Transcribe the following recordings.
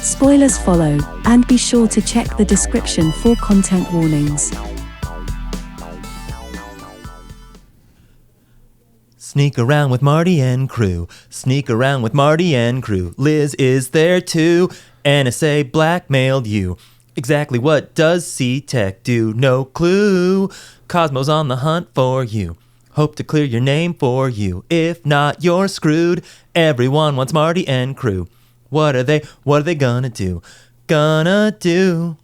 Spoilers follow, and be sure to check the description for content warnings. Sneak around with Marty and crew. Sneak around with Marty and crew. Liz is there too. NSA blackmailed you. Exactly what does C-Tech do? No clue. Cosmo's on the hunt for you. Hope to clear your name for you. If not, you're screwed. Everyone wants Marty and crew. What are they gonna do? Gonna do.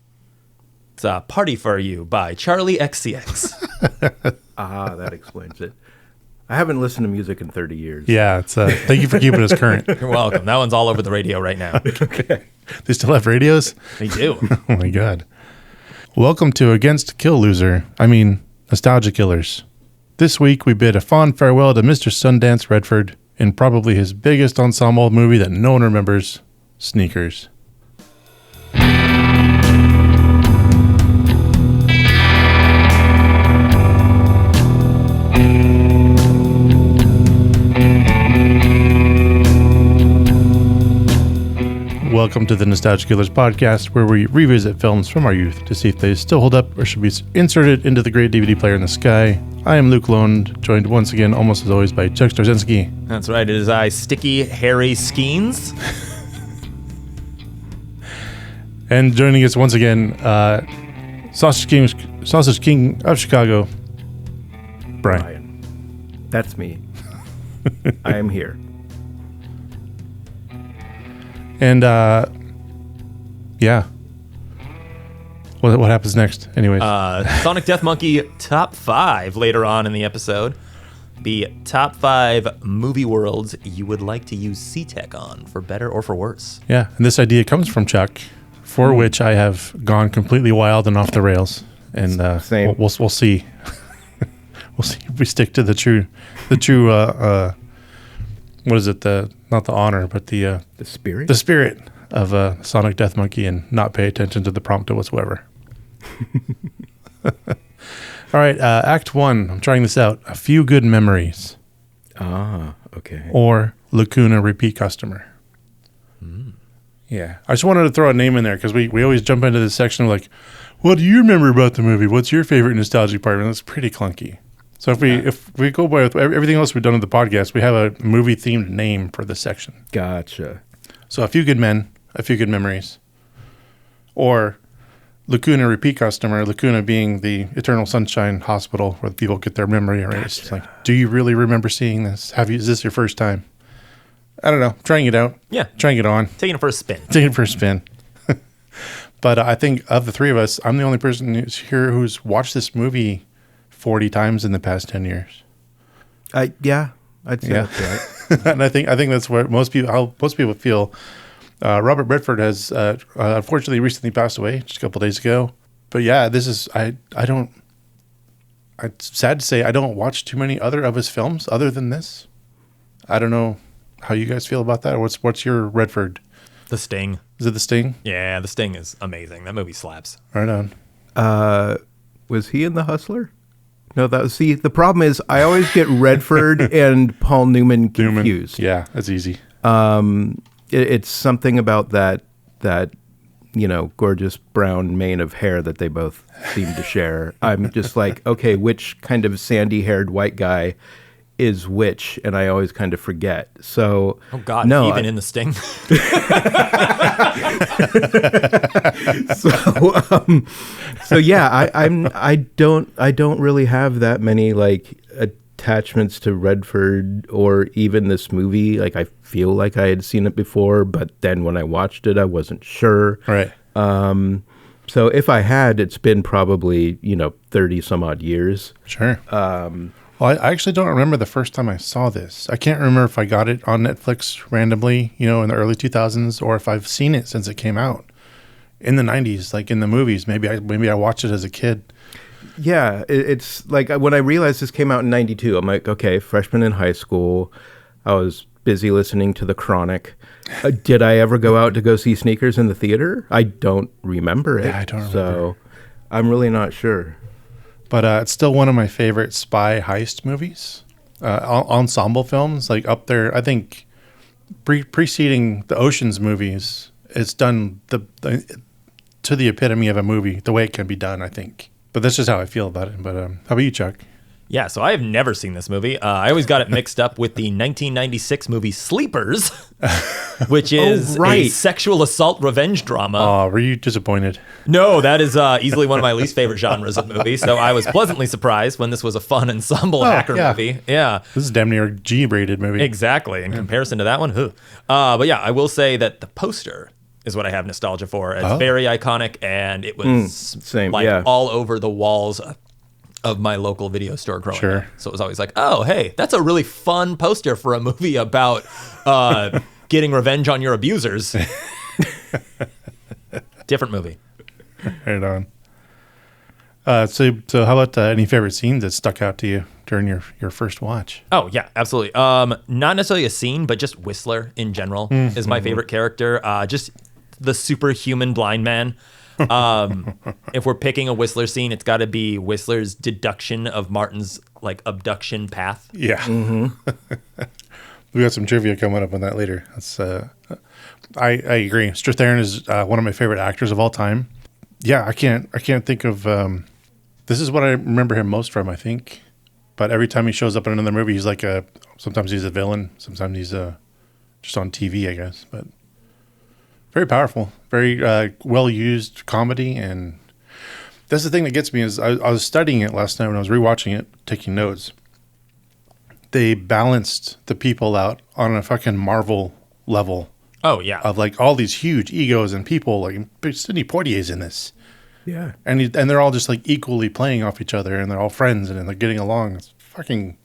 It's a Party for You by Charlie XCX. Ah, that explains it. I haven't listened to music in 30 years. Yeah, it's thank you for keeping us current. You're welcome. That one's all over the radio right now. Okay. They still have radios? They do. Oh my God. Welcome to Against Kill Loser. Nostalgia Killers. This week we bid a fond farewell to Mr. Sundance Redford in probably his biggest ensemble movie that no one remembers, Sneakers. Welcome to the Nostalgia Killers podcast, where we revisit films from our youth to see if they still hold up or should be inserted into the great DVD player in the sky. I am Luke Lund, joined once again, almost as always, by Chuck Starzynski. That's right. It is I, Sticky Harry Skeens. And joining us once again, Sausage King of Chicago, Brian. That's me. I am here. And, yeah. What happens next? Anyways. Sonic Death Monkey top 5 later on in the episode. The top 5 movie worlds you would like to use C-Tech on, for better or for worse. Yeah, and this idea comes from Chuck, for which I have gone completely wild and off the rails. And Same. We'll see. We'll see if we stick to the true what is it? Not the honor, but the spirit? The spirit of Sonic Death Monkey and not pay attention to the prompt whatsoever. All right, Act 1. I'm trying this out. A Few Good Memories. Ah, okay. Or Lacuna Repeat Customer. Yeah. I just wanted to throw a name in there because we always jump into this section of like, what do you remember about the movie? What's your favorite nostalgic part? And it's pretty clunky. So if we go by with everything else we've done in the podcast, we have a movie-themed name for this section. Gotcha. So A Few Good Men, A Few Good Memories. Or Lacuna Repeat Customer, Lacuna being the Eternal Sunshine Hospital where people get their memory erased. Gotcha. Like, do you really remember seeing this? Is this your first time? I don't know. Trying it out. Yeah. Trying it on. Taking it for a spin. But I think of the three of us, I'm the only person who's watched this movie 40 times in the past 10 years. I'd say that's right. And I think that's what most people feel. Robert Redford has unfortunately recently passed away just a couple days ago. But yeah, this is it's sad to say I don't watch too many other of his films other than this. I don't know how you guys feel about that. Or what's your Redford? The Sting. Is it The Sting? Yeah, The Sting is amazing. That movie slaps. Right on. Was he in The Hustler? No, the problem is I always get Redford and Paul Newman confused. Yeah, that's easy. It's something about that gorgeous brown mane of hair that they both seem to share. I'm just like, okay, which kind of sandy-haired white guy is which? And I always kind of forget. So, oh God, no, even in The Sting. So yeah, I don't really have that many like attachments to Redford or even this movie. Like I feel like I had seen it before, but then when I watched it, I wasn't sure. Right. So if I had, it's been probably 30 some odd years. Sure. Well, I actually don't remember the first time I saw this. I can't remember if I got it on Netflix randomly, in the early 2000s, or if I've seen it since it came out in the 90s, like in the movies. Maybe I watched it as a kid. Yeah, it's like when I realized this came out in 92, I'm like, okay, freshman in high school. I was busy listening to The Chronic. Did I ever go out to go see Sneakers in the theater? I don't remember it. Yeah, I don't remember. So I'm really not sure. But it's still one of my favorite spy heist movies. Ensemble films, like up there, I think preceding the Ocean's movies it's done to the epitome of a movie, the way it can be done, I think. But that's just how I feel about it. But how about you, Chuck? Yeah, so I have never seen this movie. I always got it mixed up with the 1996 movie Sleepers, which is a sexual assault revenge drama. Oh, were you disappointed? No, that is easily one of my least favorite genres of movies. So I was pleasantly surprised when this was a fun ensemble hacker movie. Yeah. This is damn near a G-rated movie. Exactly. In comparison to that one, but yeah, I will say that the poster is what I have nostalgia for. It's very iconic, and it was all over the walls of my local video store growing up. So it was always like, oh, hey, that's a really fun poster for a movie about getting revenge on your abusers. Different movie. Right on. So how about any favorite scenes that stuck out to you during your first watch? Oh, yeah, absolutely. Not necessarily a scene, but just Whistler in general is my favorite character. Just the superhuman blind man. If we're picking a Whistler scene, it's got to be Whistler's deduction of Martin's abduction path. Yeah. We got some trivia coming up on that later. That's I agree. Strathairn is one of my favorite actors of all time. Yeah, I can't think of this is what I remember him most from, I think. But every time he shows up in another movie, he's sometimes he's a villain, sometimes he's just on TV, I guess. But very powerful, very well used comedy, and that's the thing that gets me is I was studying it last night when I was rewatching it, taking notes. They balanced the people out on a fucking Marvel level. Oh yeah, of all these huge egos and people. Sidney Poitier's in this. Yeah, and they're all just equally playing off each other, and they're all friends, and they're getting along. It's fucking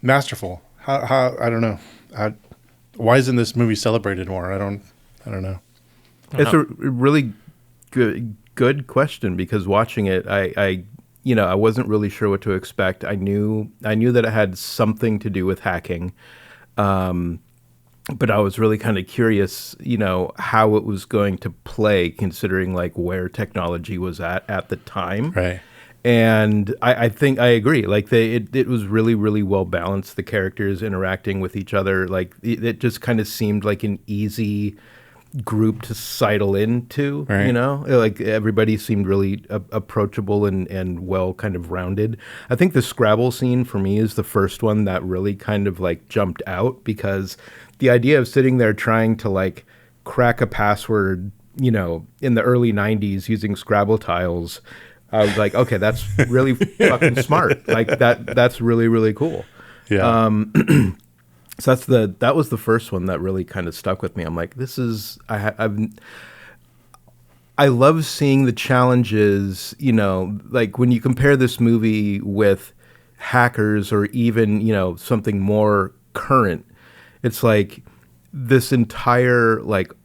masterful. How I don't know. Why isn't this movie celebrated more? I don't know. It's a really good question, because watching it, I wasn't really sure what to expect. I knew that it had something to do with hacking, but I was really kind of curious, how it was going to play, considering where technology was at the time. Right. And I think I agree. It was really, really well balanced. The characters interacting with each other, it just kind of seemed like an easy group to sidle into, right. Everybody seemed really approachable and well kind of rounded. I think the Scrabble scene for me is the first one that really kind of jumped out, because the idea of sitting there trying to crack a password, in the early 90s using Scrabble tiles, I was like, okay, that's really fucking smart. That's really, really cool. Yeah. So that was the first one that really kind of stuck with me. I'm like, this is I love seeing the challenges, when you compare this movie with Hackers or even, something more current. It's this entire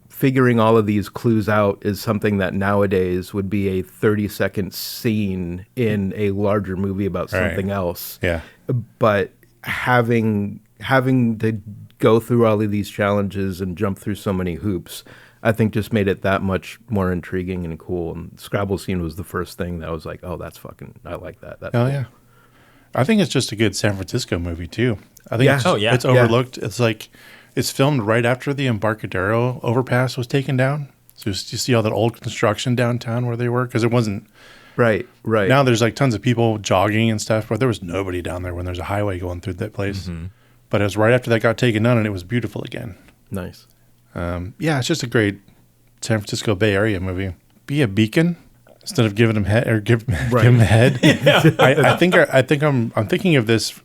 figuring all of these clues out is something that nowadays would be a 30-second scene in a larger movie about something else. Yeah. But having to go through all of these challenges and jump through so many hoops, I think just made it that much more intriguing and cool. And the Scrabble scene was the first thing that I was like, oh, that's fucking, I like that. That's cool. Yeah. I think it's just a good San Francisco movie too. I think it's overlooked. It's it's filmed right after the Embarcadero overpass was taken down. So you see all that old construction downtown where they were, because it wasn't. Right. Now there's tons of people jogging and stuff, but there was nobody down there when there's a highway going through that place. Mm-hmm. But it was right after that got taken down, and it was beautiful again. Nice. It's just a great San Francisco Bay Area movie. Be a beacon instead of giving him head or give him a head. Yeah. I'm thinking of this.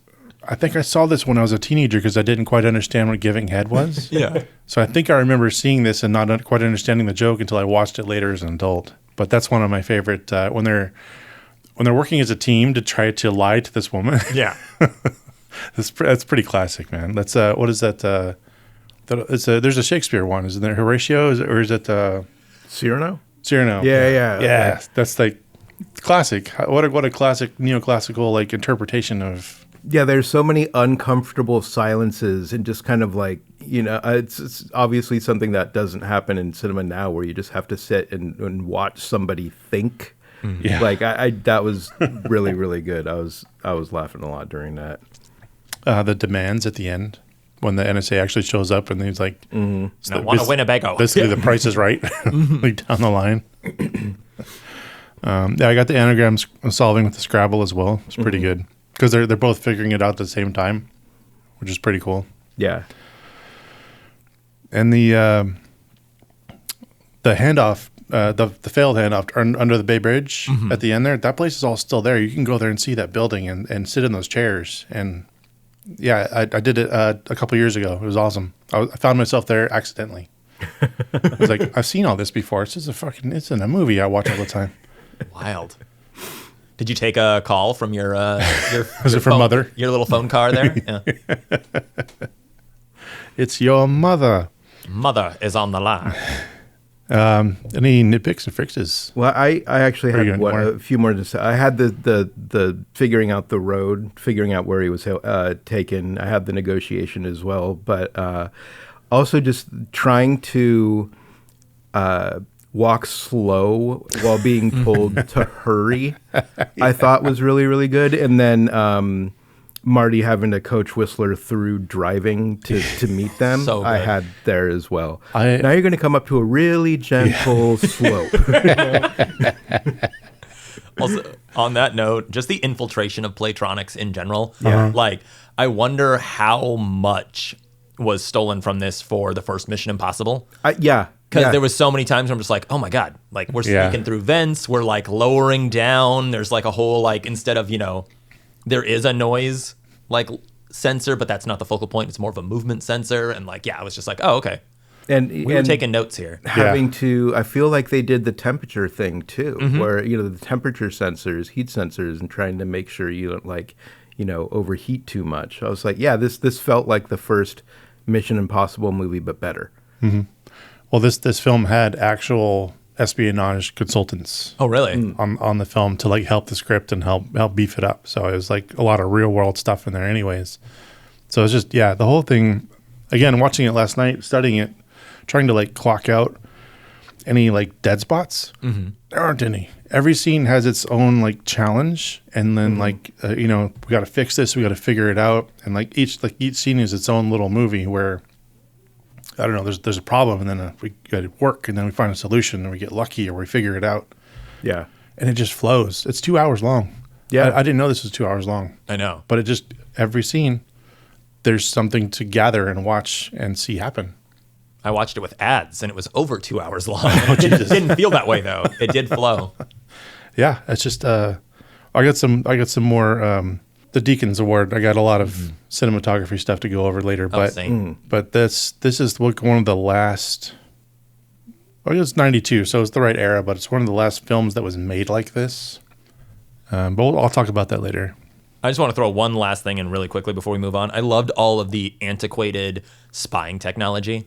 I think I saw this when I was a teenager because I didn't quite understand what giving head was. Yeah. So I think I remember seeing this and not quite understanding the joke until I watched it later as an adult. But that's one of my favorite when they're working as a team to try to lie to this woman. Yeah. That's pretty classic, man. That's what is that? There's a Shakespeare one, isn't there? Horatio, or is it Cyrano? Cyrano. Yeah. That's classic. What a classic neoclassical interpretation of. Yeah, there's so many uncomfortable silences and just kind of it's obviously something that doesn't happen in cinema now, where you just have to sit and watch somebody think. Yeah. That was really, really good. I was laughing a lot during that. The demands at the end when the NSA actually shows up and he's like, I want a Winnebago. Basically, the price is right like down the line. Yeah, I got the anagrams solving with the Scrabble as well. It's pretty good because they're both figuring it out at the same time, which is pretty cool. Yeah. And the handoff, the failed handoff under the Bay Bridge at the end there, that place is all still there. You can go there and see that building and sit in those chairs. And yeah, I did it a couple years ago. It was awesome. I found myself there accidentally. I was like, I've seen all this before. It's it's in a movie I watch all the time. Wild. Did you take a call from your Was it from Mother? Your little phone car there? Yeah. It's your mother. Mother is on the line. Any nitpicks and fixes? Well, I actually Are you had going more? a few more to say. I had the figuring out the road, figuring out where he was taken. I had the negotiation as well, but also just trying to walk slow while being told to hurry, I thought was really, really good. And then Marty having to coach Whistler through driving to meet them, So I good. had there as well. I- now you're going to come up to a really gentle slope. Also, on that note, just the infiltration of Playtronics in general. Yeah. Like, I wonder how much was stolen from this for the first Mission Impossible. Yeah. Because yeah. there was so many times where I'm just like, oh my God, like we're Yeah. sneaking through vents, we're like lowering down. There's like a whole like, instead of, there is a noise like sensor, but that's not the focal point. It's more of a movement sensor. And like, yeah, I was just like, oh, okay. And We were taking notes here. having to, I feel like they did the temperature thing too, where, the temperature sensors, heat sensors, and trying to make sure you don't overheat too much. I was like, yeah, this felt like the first Mission Impossible movie, but better. Well, this film had actual espionage consultants Oh, really? on the film to like help the script and help beef it up. So it was like a lot of real world stuff in there anyways. So it's just, the whole thing, again, watching it last night, studying it, trying to like clock out any like dead spots. There aren't any. Every scene has its own like challenge. And then we got to fix this. We got to figure it out. And like each scene is its own little movie where, I don't know, there's a problem, and then we got to work, and then we find a solution, and we get lucky, or we figure it out. Yeah. And it just flows. It's 2 hours long. Yeah. I didn't know this was 2 hours long. I know. But it just, every scene, there's something to gather and watch and see happen. I watched it with ads and it was over 2 hours long. It didn't feel that way though. It did flow. Yeah, it's just, I got some more, the Deacons Award. I got a lot of cinematography stuff to go over later, Same. but this is one of the last. Well, it's 92, so it's the right era, but it's one of the last films that was made like this. But I'll talk about that later. I just want to throw one last thing in really quickly before we move on. I loved all of the antiquated spying technology.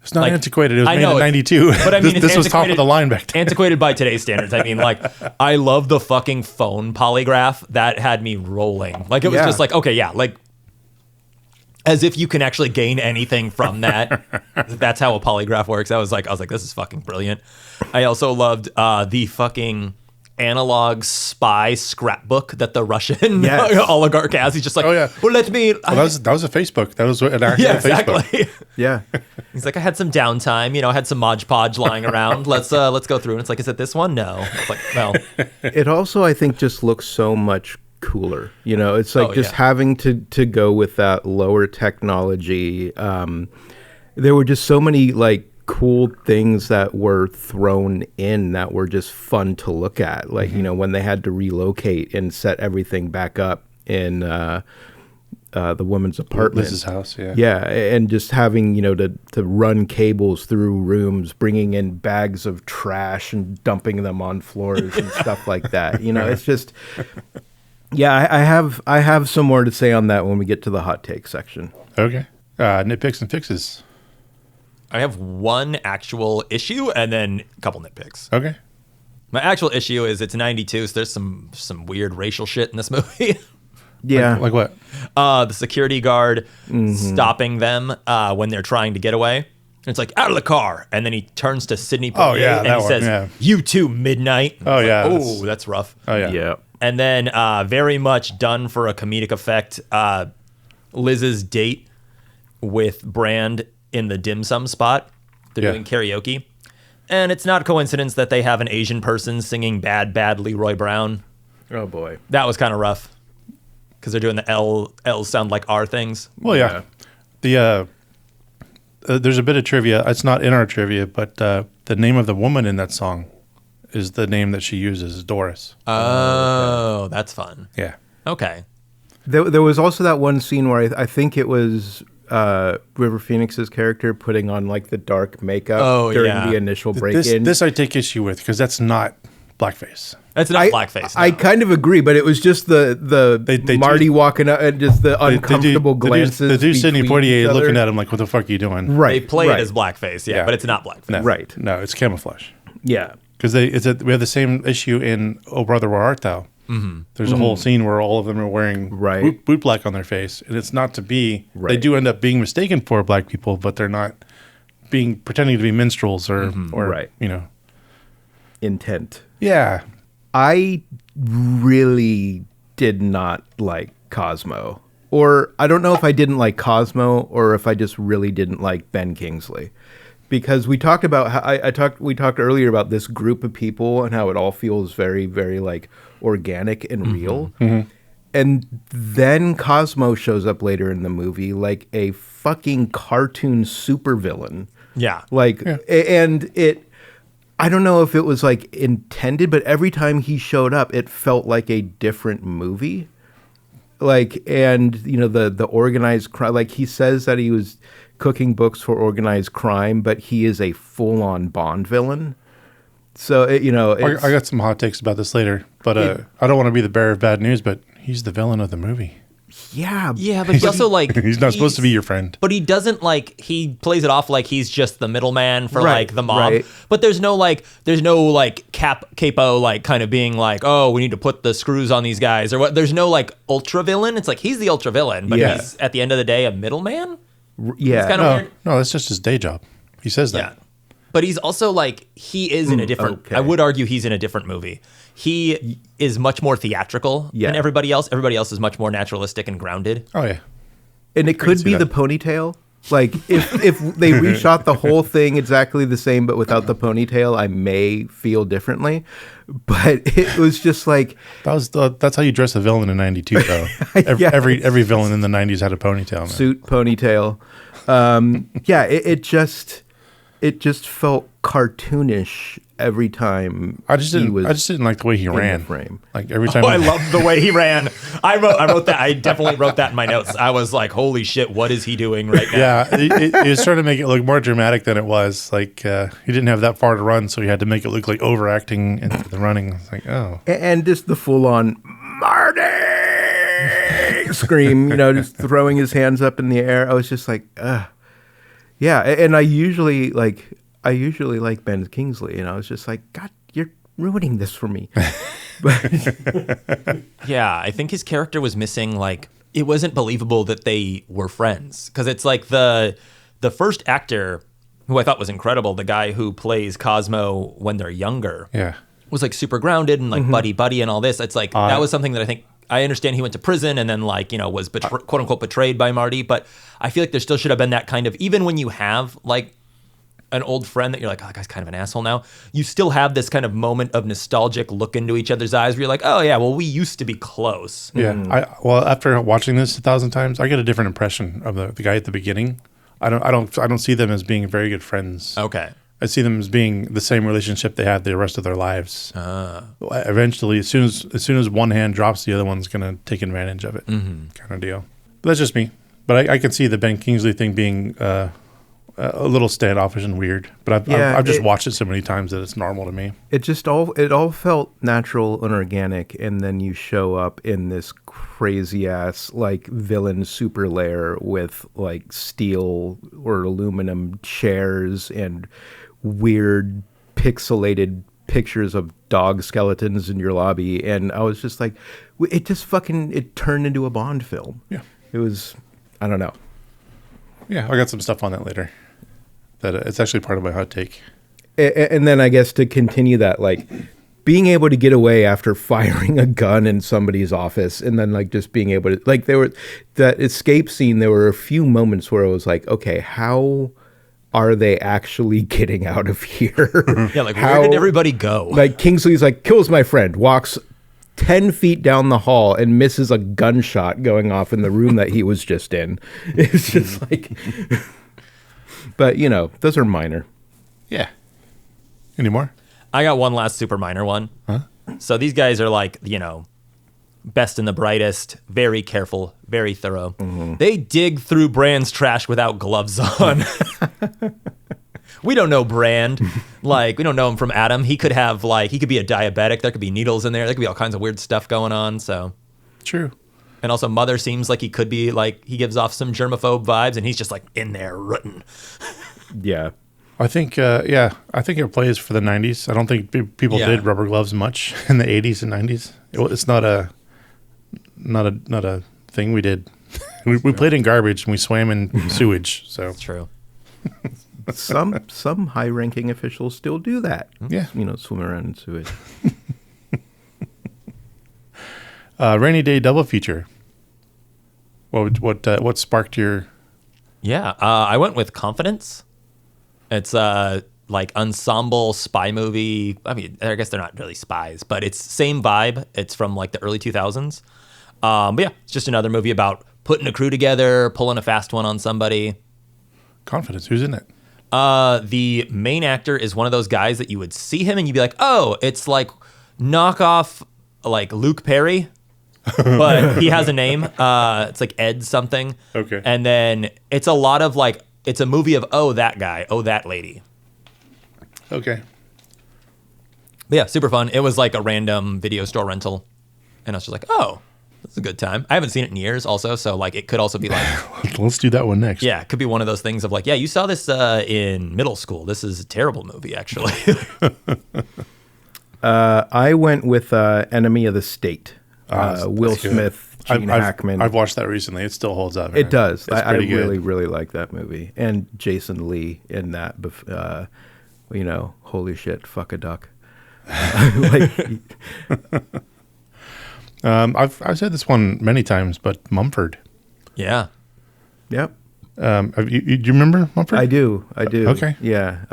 It's not Like, antiquated. It was I made know, in it's- 92. But I mean, this was top of the line back then. Antiquated by today's standards. I mean, like, I love the fucking phone polygraph. That had me rolling. Like, it was Yeah. just like, okay, yeah, like, as if you can actually gain anything from that. That's how a polygraph works. I was like, this is fucking brilliant. I also loved the fucking analog spy scrapbook that the Russian Yes. oligarch has. He's just like, Oh, yeah. well, let me. Well, that was a Facebook. That was an actual Yeah, Facebook. exactly. Yeah. He's like, I had some downtime, I had some Mod Podge lying around. Let's go through. And it's like, is it this one? No. It's like, well, It also, I think, just looks so much cooler. It's like Oh, yeah. having to go with that lower technology. There were just so many like cool things that were thrown in that were just fun to look at. Like, when they had to relocate and set everything back up in the woman's apartment. Liz's house, yeah. Yeah, and just having, to run cables through rooms, bringing in bags of trash and dumping them on floors and stuff like that. It's just, yeah, I have some more to say on that when we get to the hot take section. Okay. Nitpicks and fixes. I have one actual issue and then a couple nitpicks. Okay. My actual issue is it's 92, so there's some weird racial shit in this movie. Yeah. Like what? The security guard stopping them when they're trying to get away. And it's like, out of the car. And then he turns to Sidney Poitier yeah, and that he one, says, yeah. you too, Midnight. Oh, yeah, Like, that's- that's rough. Oh, yeah. Yeah. And then very much done for a comedic effect, Liz's date with Brand in the dim sum spot. They're Yeah. doing karaoke. And it's not a coincidence that they have an Asian person singing Bad, Bad Leroy Brown. Oh boy. That was kind of rough because they're doing the L sound like R things. Well, yeah. The there's a bit of trivia. It's not in our trivia, but the name of the woman in that song is the name that she uses, Doris. Oh, that's fun. Yeah. Okay. There was also that one scene where I think it was River Phoenix's character putting on like the dark makeup during yeah. the initial break-in. This I take issue with because that's not blackface. That's not blackface. I no. kind of agree, but it was just the Marty walking up and just the uncomfortable glances. The dude Sidney between each Poitier other. looking at him like, what the fuck are you doing? Right. They play right. it as blackface, yeah, Yeah. but it's not blackface. No, Right. No, it's camouflage. Yeah. Because we have the same issue in Oh Brother, Where Art Thou? Mm-hmm. There's a whole scene where all of them are wearing Right. boot black on their face, and it's not to be. They Right. do end up being mistaken for black people, but they're not pretending to be minstrels or Right. Intent. Yeah. I really did not like Cosmo. Or I don't know if I didn't like Cosmo or if I just really didn't like Ben Kingsley. Because we talked about how we talked earlier about this group of people and how it all feels very, very like organic and real. And then Cosmo shows up later in the movie like a fucking cartoon supervillain. Yeah. Like, and it, I don't know if it was like intended, but every time he showed up, it felt like a different movie. Like, and you know, the organized crime, like he says that he was cooking books for organized crime, but he is a full-on Bond villain. So, I got some hot takes about this later, but I don't want to be the bearer of bad news, but he's the villain of the movie. yeah. Yeah, but he also like He's not supposed to be your friend. But he doesn't like he plays it off like he's just the middleman for Right, like the mob. right. But there's no capo like kind of being like, oh, we need to put the screws on these guys or what. There's no like ultra villain. It's like he's the ultra villain, but Yeah. he's at the end of the day a middleman. Yeah. It's kind of weird. No, that's just his day job. He says that. Yeah. But he's also like he is in a different. okay. I would argue he's in a different movie. He is much more theatrical Yeah. than everybody else. Everybody else is much more naturalistic and grounded. Oh yeah. And it could see be that. the ponytail. Like if they reshot the whole thing exactly the same but without the ponytail, I may feel differently. But it was just like That's how you dress a villain in '92, though. Yeah. Every villain in the '90s had a ponytail. Man. suit, ponytail. It just felt cartoonish every time. I just he was didn't like the way he the ran. frame. Like every time. Oh, I love the way he ran. I wrote that. I definitely wrote that in my notes. I was like, holy shit, what is he doing right now? Yeah, it was trying to make it look more dramatic than it was. Like he didn't have that far to run, so he had to make it look like overacting into the running. It's like, oh, And just the full-on Marty scream, just throwing his hands up in the air. I was just like, ugh. Yeah, and I usually like Ben Kingsley, and I was just like, God, you're ruining this for me. Yeah, I think his character was missing, like, it wasn't believable that they were friends. Because it's like the first actor, who I thought was incredible, the guy who plays Cosmo when they're younger, yeah. was like super grounded and like buddy and all this. It's like, that was something that I think, I understand he went to prison and then like, was quote unquote betrayed by Marty. But I feel like there still should have been that kind of, even when you have like an old friend that you're like, oh, that guy's kind of an asshole now, you still have this kind of moment of nostalgic look into each other's eyes where you're like, oh yeah, well, we used to be close. Yeah. Well, after watching this 1,000 times, I get a different impression of the guy at the beginning. I don't see them as being very good friends. Okay. I see them as being the same relationship they had the rest of their lives. Eventually, as soon as one hand drops, the other one's going to take advantage of it, kind of deal. But that's just me. But I can see the Ben Kingsley thing being a little standoffish and weird. But I've just watched it so many times that it's normal to me. It all felt natural and organic, and then you show up in this crazy ass like villain super lair with like steel or aluminum chairs and weird pixelated pictures of dog skeletons in your lobby, and I was just like, it turned into a Bond film. Yeah. It was, I don't know. Yeah, I got some stuff on that later. That it's actually part of my hot take. And then I guess to continue that, like, being able to get away after firing a gun in somebody's office and then like just being able to like that escape scene, there were a few moments where I was like, okay, how are they actually getting out of here? Yeah, like where did everybody go? Like Kingsley's like, kills my friend, walks 10 feet down the hall and misses a gunshot going off in the room that he was just in. It's just like, but you know, those are minor. Yeah. Any more? I got one last super minor one. Huh? So these guys are like, you know, best and the brightest, very careful, very thorough. Mm-hmm. They dig through Brand's trash without gloves on. We don't know Brand. Like, we don't know him from Adam. He could have, like, he could be a diabetic. There could be needles in there. There could be all kinds of weird stuff going on. So, True. and also Mother seems like he could be, like, he gives off some germaphobe vibes, and he's just, like, in there rooting. Yeah. I think, I think it plays for the 90s. I don't think people Yeah. did rubber gloves much in the 80s and 90s. It's not a thing we did. We played in garbage and we swam in sewage. So That's true. Some high-ranking officials still do that. Yeah. You know, swim around in sewage. Rainy day double feature. What sparked your? Yeah, I went with Confidence. It's like ensemble spy movie. I mean, I guess they're not really spies, but it's same vibe. It's from like the early 2000s. But yeah, it's just another movie about putting a crew together, pulling a fast one on somebody. Confidence. Who's in it? The main actor is one of those guys that you would see him and you'd be like, oh, it's like knockoff like Luke Perry, but he has a name. It's like Ed something. Okay. And then it's a lot of like, it's a movie of, oh, that guy, oh, that lady. Okay. But yeah, super fun. It was like a random video store rental. And I was just like, oh, that's a good time. I haven't seen it in years also. So like, it could also be like, Let's do that one next. yeah, it could be one of those things of like, yeah, you saw this in middle school. This is a terrible movie, actually. I went with Enemy of the State. That's Will good. Smith, Gene Hackman. I've watched that recently. It still holds up. It does. It's I pretty good. really, really like that movie. And Jason Lee in that, you know, holy shit, fuck a duck. Like, I've said this one many times, but Mumford. Yeah. yep. Do you remember Mumford? I do. Okay. Yeah.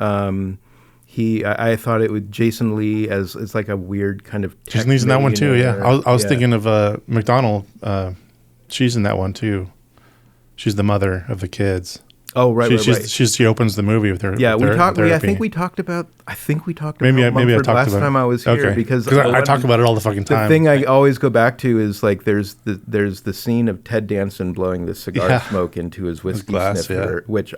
I thought it would Jason Lee as it's like a weird kind of. Jason Lee's in that one too. Yeah, millionaire. I was Yeah. thinking of McDonald. She's in that one too. She's the mother of the kids. Oh right, right. She opens the movie with her. Yeah, with we her talked. therapy. I think we talked about. Maybe I Mumford talked last about it. time I was here Okay. because I talk about it all the fucking the time. thing I always go back to is like there's the scene of Ted Danson blowing the cigar Yeah. smoke into his whiskey glass, sniffer, which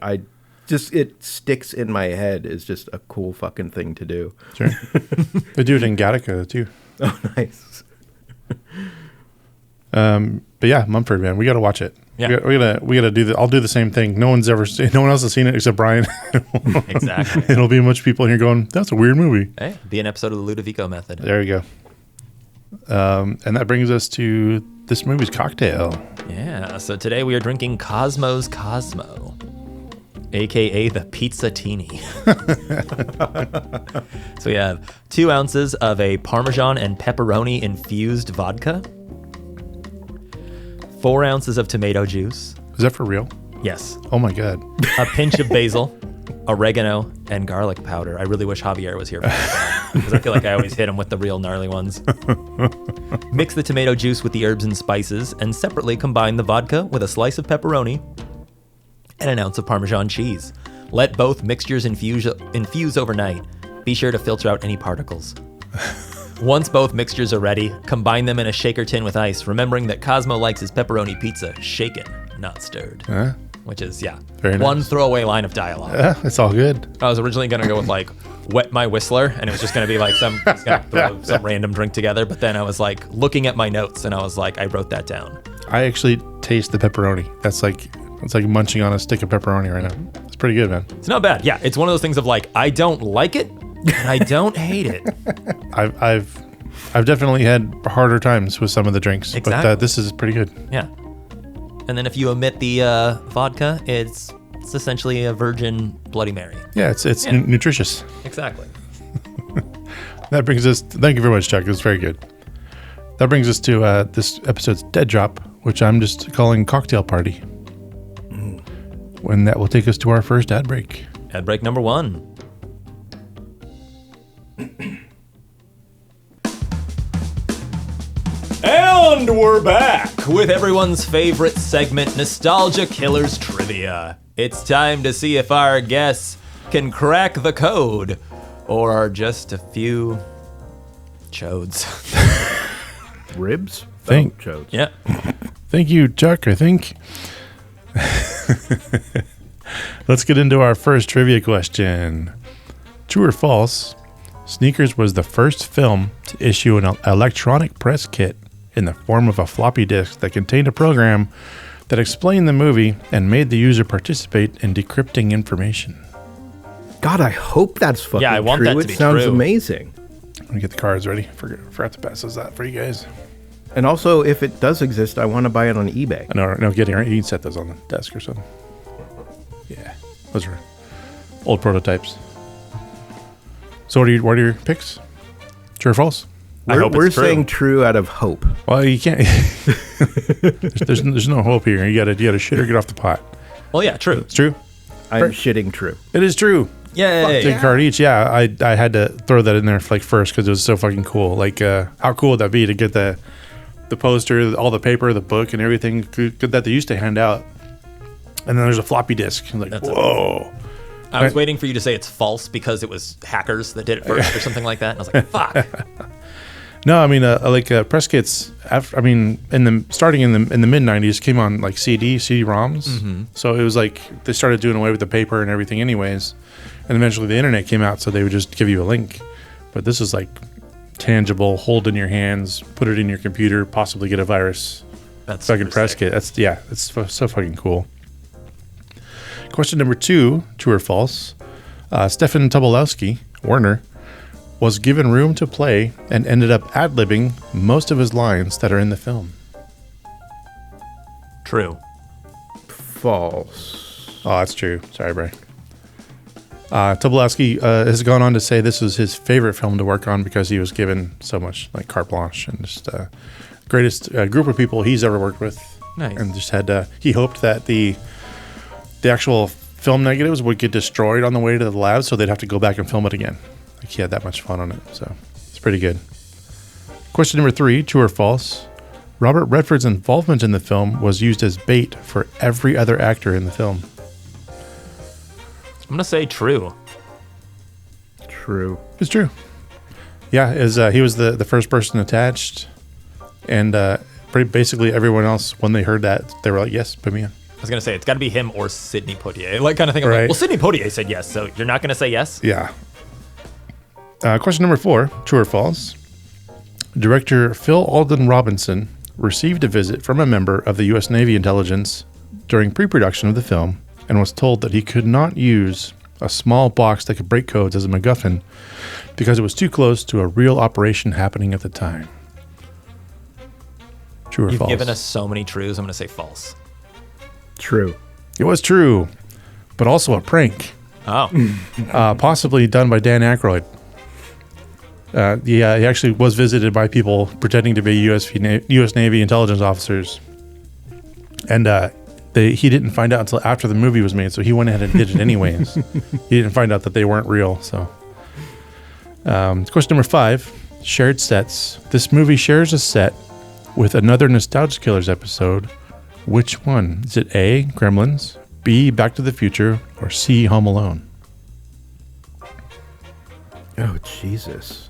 it sticks in my head is just a cool fucking thing to do. Sure. They do it in Gattaca too. Oh, nice. But yeah, Mumford, man, we got to watch it. Yeah. we gotta do the. I'll do the same thing. No one else has seen it except Brian. Exactly. It'll be a bunch of people in here going, "That's a weird movie." Hey, be an episode of the Ludovico Method. There you go. And that brings us to this movie's cocktail. Yeah, so today we are drinking Cosmo's Cosmo, aka the Pizza-tini. So we have 2 ounces of a Parmesan and pepperoni infused vodka, 4 ounces of tomato juice, Is that for real? yes, Oh my god. a pinch of basil, oregano, and garlic powder. I really wish Javier was here for this because I feel like I always hit him with the real gnarly ones. Mix the tomato juice with the herbs and spices and separately combine the vodka with a slice of pepperoni and an ounce of Parmesan cheese. Let both mixtures infuse overnight. Be sure to filter out any particles. Once both mixtures are ready, combine them in a shaker tin with ice, remembering that Cosmo likes his pepperoni pizza shaken, not stirred. Huh? Which is, yeah, Very one nice. throwaway line of dialogue. Yeah, it's all good. I was originally going to go with like, wet my whistler, and it was just going to be like some random drink together. But then I was like looking at my notes, and I was like, I wrote that down. I actually taste the pepperoni. It's like munching on a stick of pepperoni right now. It's pretty good, man. It's not bad. Yeah, it's one of those things of like, I don't like it, and I don't hate it. I've definitely had harder times with some of the drinks, Exactly. but this is pretty good. Yeah. And then if you omit the vodka, it's essentially a virgin Bloody Mary. Yeah, it's Yeah. nutritious. Exactly. That brings us. Thank you very much, Chuck. It was very good. That brings us to this episode's dead drop, which I'm just calling cocktail party. When that will take us to our first ad break. Ad break number 1. And we're back with everyone's favorite segment, Nostalgia Killers Trivia. It's time to see if our guests can crack the code or are just a few chodes. Ribs? Think. Chodes. Yeah. Thank you, Chuck, I think. Let's get into our first trivia question. True or false, Sneakers was the first film to issue an electronic press kit in the form of a floppy disk that contained a program that explained the movie and made the user participate in decrypting information. God, I hope that's fucking Yeah, I want true. that to It be sounds true. amazing. Let me get the cards ready. Forgot to pass those out for you guys. And also, if it does exist, I want to buy it on eBay. No, get here. You can set those on the desk or something. Yeah, those are old prototypes. So what are your picks? True or false? I hope We're it's true. saying true out of hope. Well, you can't. there's no hope here. You gotta shit or get off the pot. Well, yeah, true. It's true. I'm shitting true. It is true. Yay. Take a card each. Yeah, I had to throw that in there like first because it was so fucking cool. Like, how cool would that be to get the poster, all the paper, the book, and everything that they used to hand out. And then there's a floppy disk. Like, That's whoa. I was waiting for you to say it's false because it was hackers that did it first or something like that. And I was like, fuck. No, I mean, press kits. Starting in the mid '90s, came on like CD-ROMs. Mm-hmm. So it was like they started doing away with the paper and everything, anyways. And eventually the internet came out, so they would just give you a link. But this is like tangible, hold in your hands, put it in your computer, possibly get a virus. That's fucking super press sick. kit. It's so fucking cool. Question number 2, true or false? Stefan Tobolowsky, Warner, was given room to play and ended up ad-libbing most of his lines that are in the film. True. False. Oh, that's true. Sorry, Brian. Tobolowsky has gone on to say this was his favorite film to work on because he was given so much like carte blanche and just greatest group of people he's ever worked with. Nice. And just had he hoped that the actual film negatives would get destroyed on the way to the lab, so they'd have to go back and film it again. Like he had that much fun on it, so it's pretty good. Question number 3, true or false? Robert Redford's involvement in the film was used as bait for every other actor in the film. I'm going to say true. True. It's true. Yeah, he was the first person attached, and basically everyone else, when they heard that, they were like, yes, put me in. I was going to say, it's got to be him or Sidney Poitier. Like, kind of thing. I'm Right. like, well, Sidney Poitier said yes, so you're not going to say yes? Yeah. Question number 4, true or false? Director Phil Alden Robinson received a visit from a member of the U.S. Navy intelligence during pre-production of the film and was told that he could not use a small box that could break codes as a MacGuffin because it was too close to a real operation happening at the time. True or You've false? given us so many trues, I'm going to say false. True. It was true, but also a prank, Oh. possibly done by Dan Aykroyd. He actually was visited by people pretending to be U.S. Navy intelligence officers, and he didn't find out until after the movie was made, so he went ahead and did it anyways. He didn't find out that they weren't real. So, question number 5, shared sets. This movie shares a set with another Nostalgia Killers episode. Which one? Is it A, Gremlins, B, Back to the Future, or C, Home Alone? Oh, Jesus.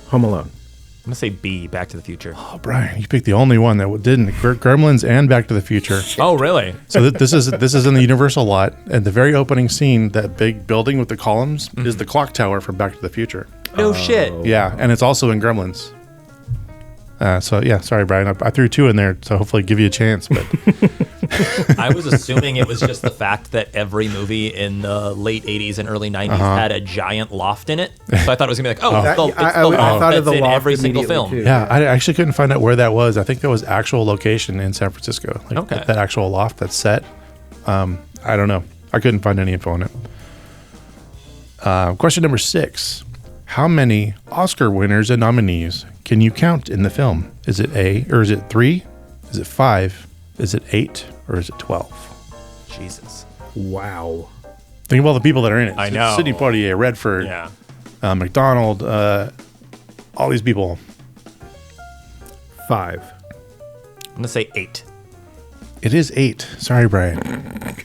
Home Alone. I'm going to say B, Back to the Future. Oh, Brian, you picked the only one that didn't. Gremlins and Back to the Future. Oh, really? So this is in the Universal lot, and the very opening scene, that big building with the columns, is the clock tower from Back to the Future. No shit. Yeah, and it's also in Gremlins. So yeah, sorry, Brian, I threw 2 in there, so hopefully give you a chance. But I was assuming it was just the fact that every movie in the late 80s and early 90s had a giant loft in it. So I thought it was going to be like, the I loft thought that's of the in loft every single immediately, film. too. yeah, I actually couldn't find out where that was. I think that was actual location in San Francisco. Like Okay. that actual loft, that set. I don't know. I couldn't find any info on it. Question number 6. How many Oscar winners and nominees can you count in the film? Is it is it 3? Is it 5? Is it 8? Or is it 12? Jesus. Wow. Think of all the people that are in it. I know. Sidney Poitier, Redford, Yeah. McDonald, all these people. 5. I'm going to say 8. It is 8. Sorry, Brian.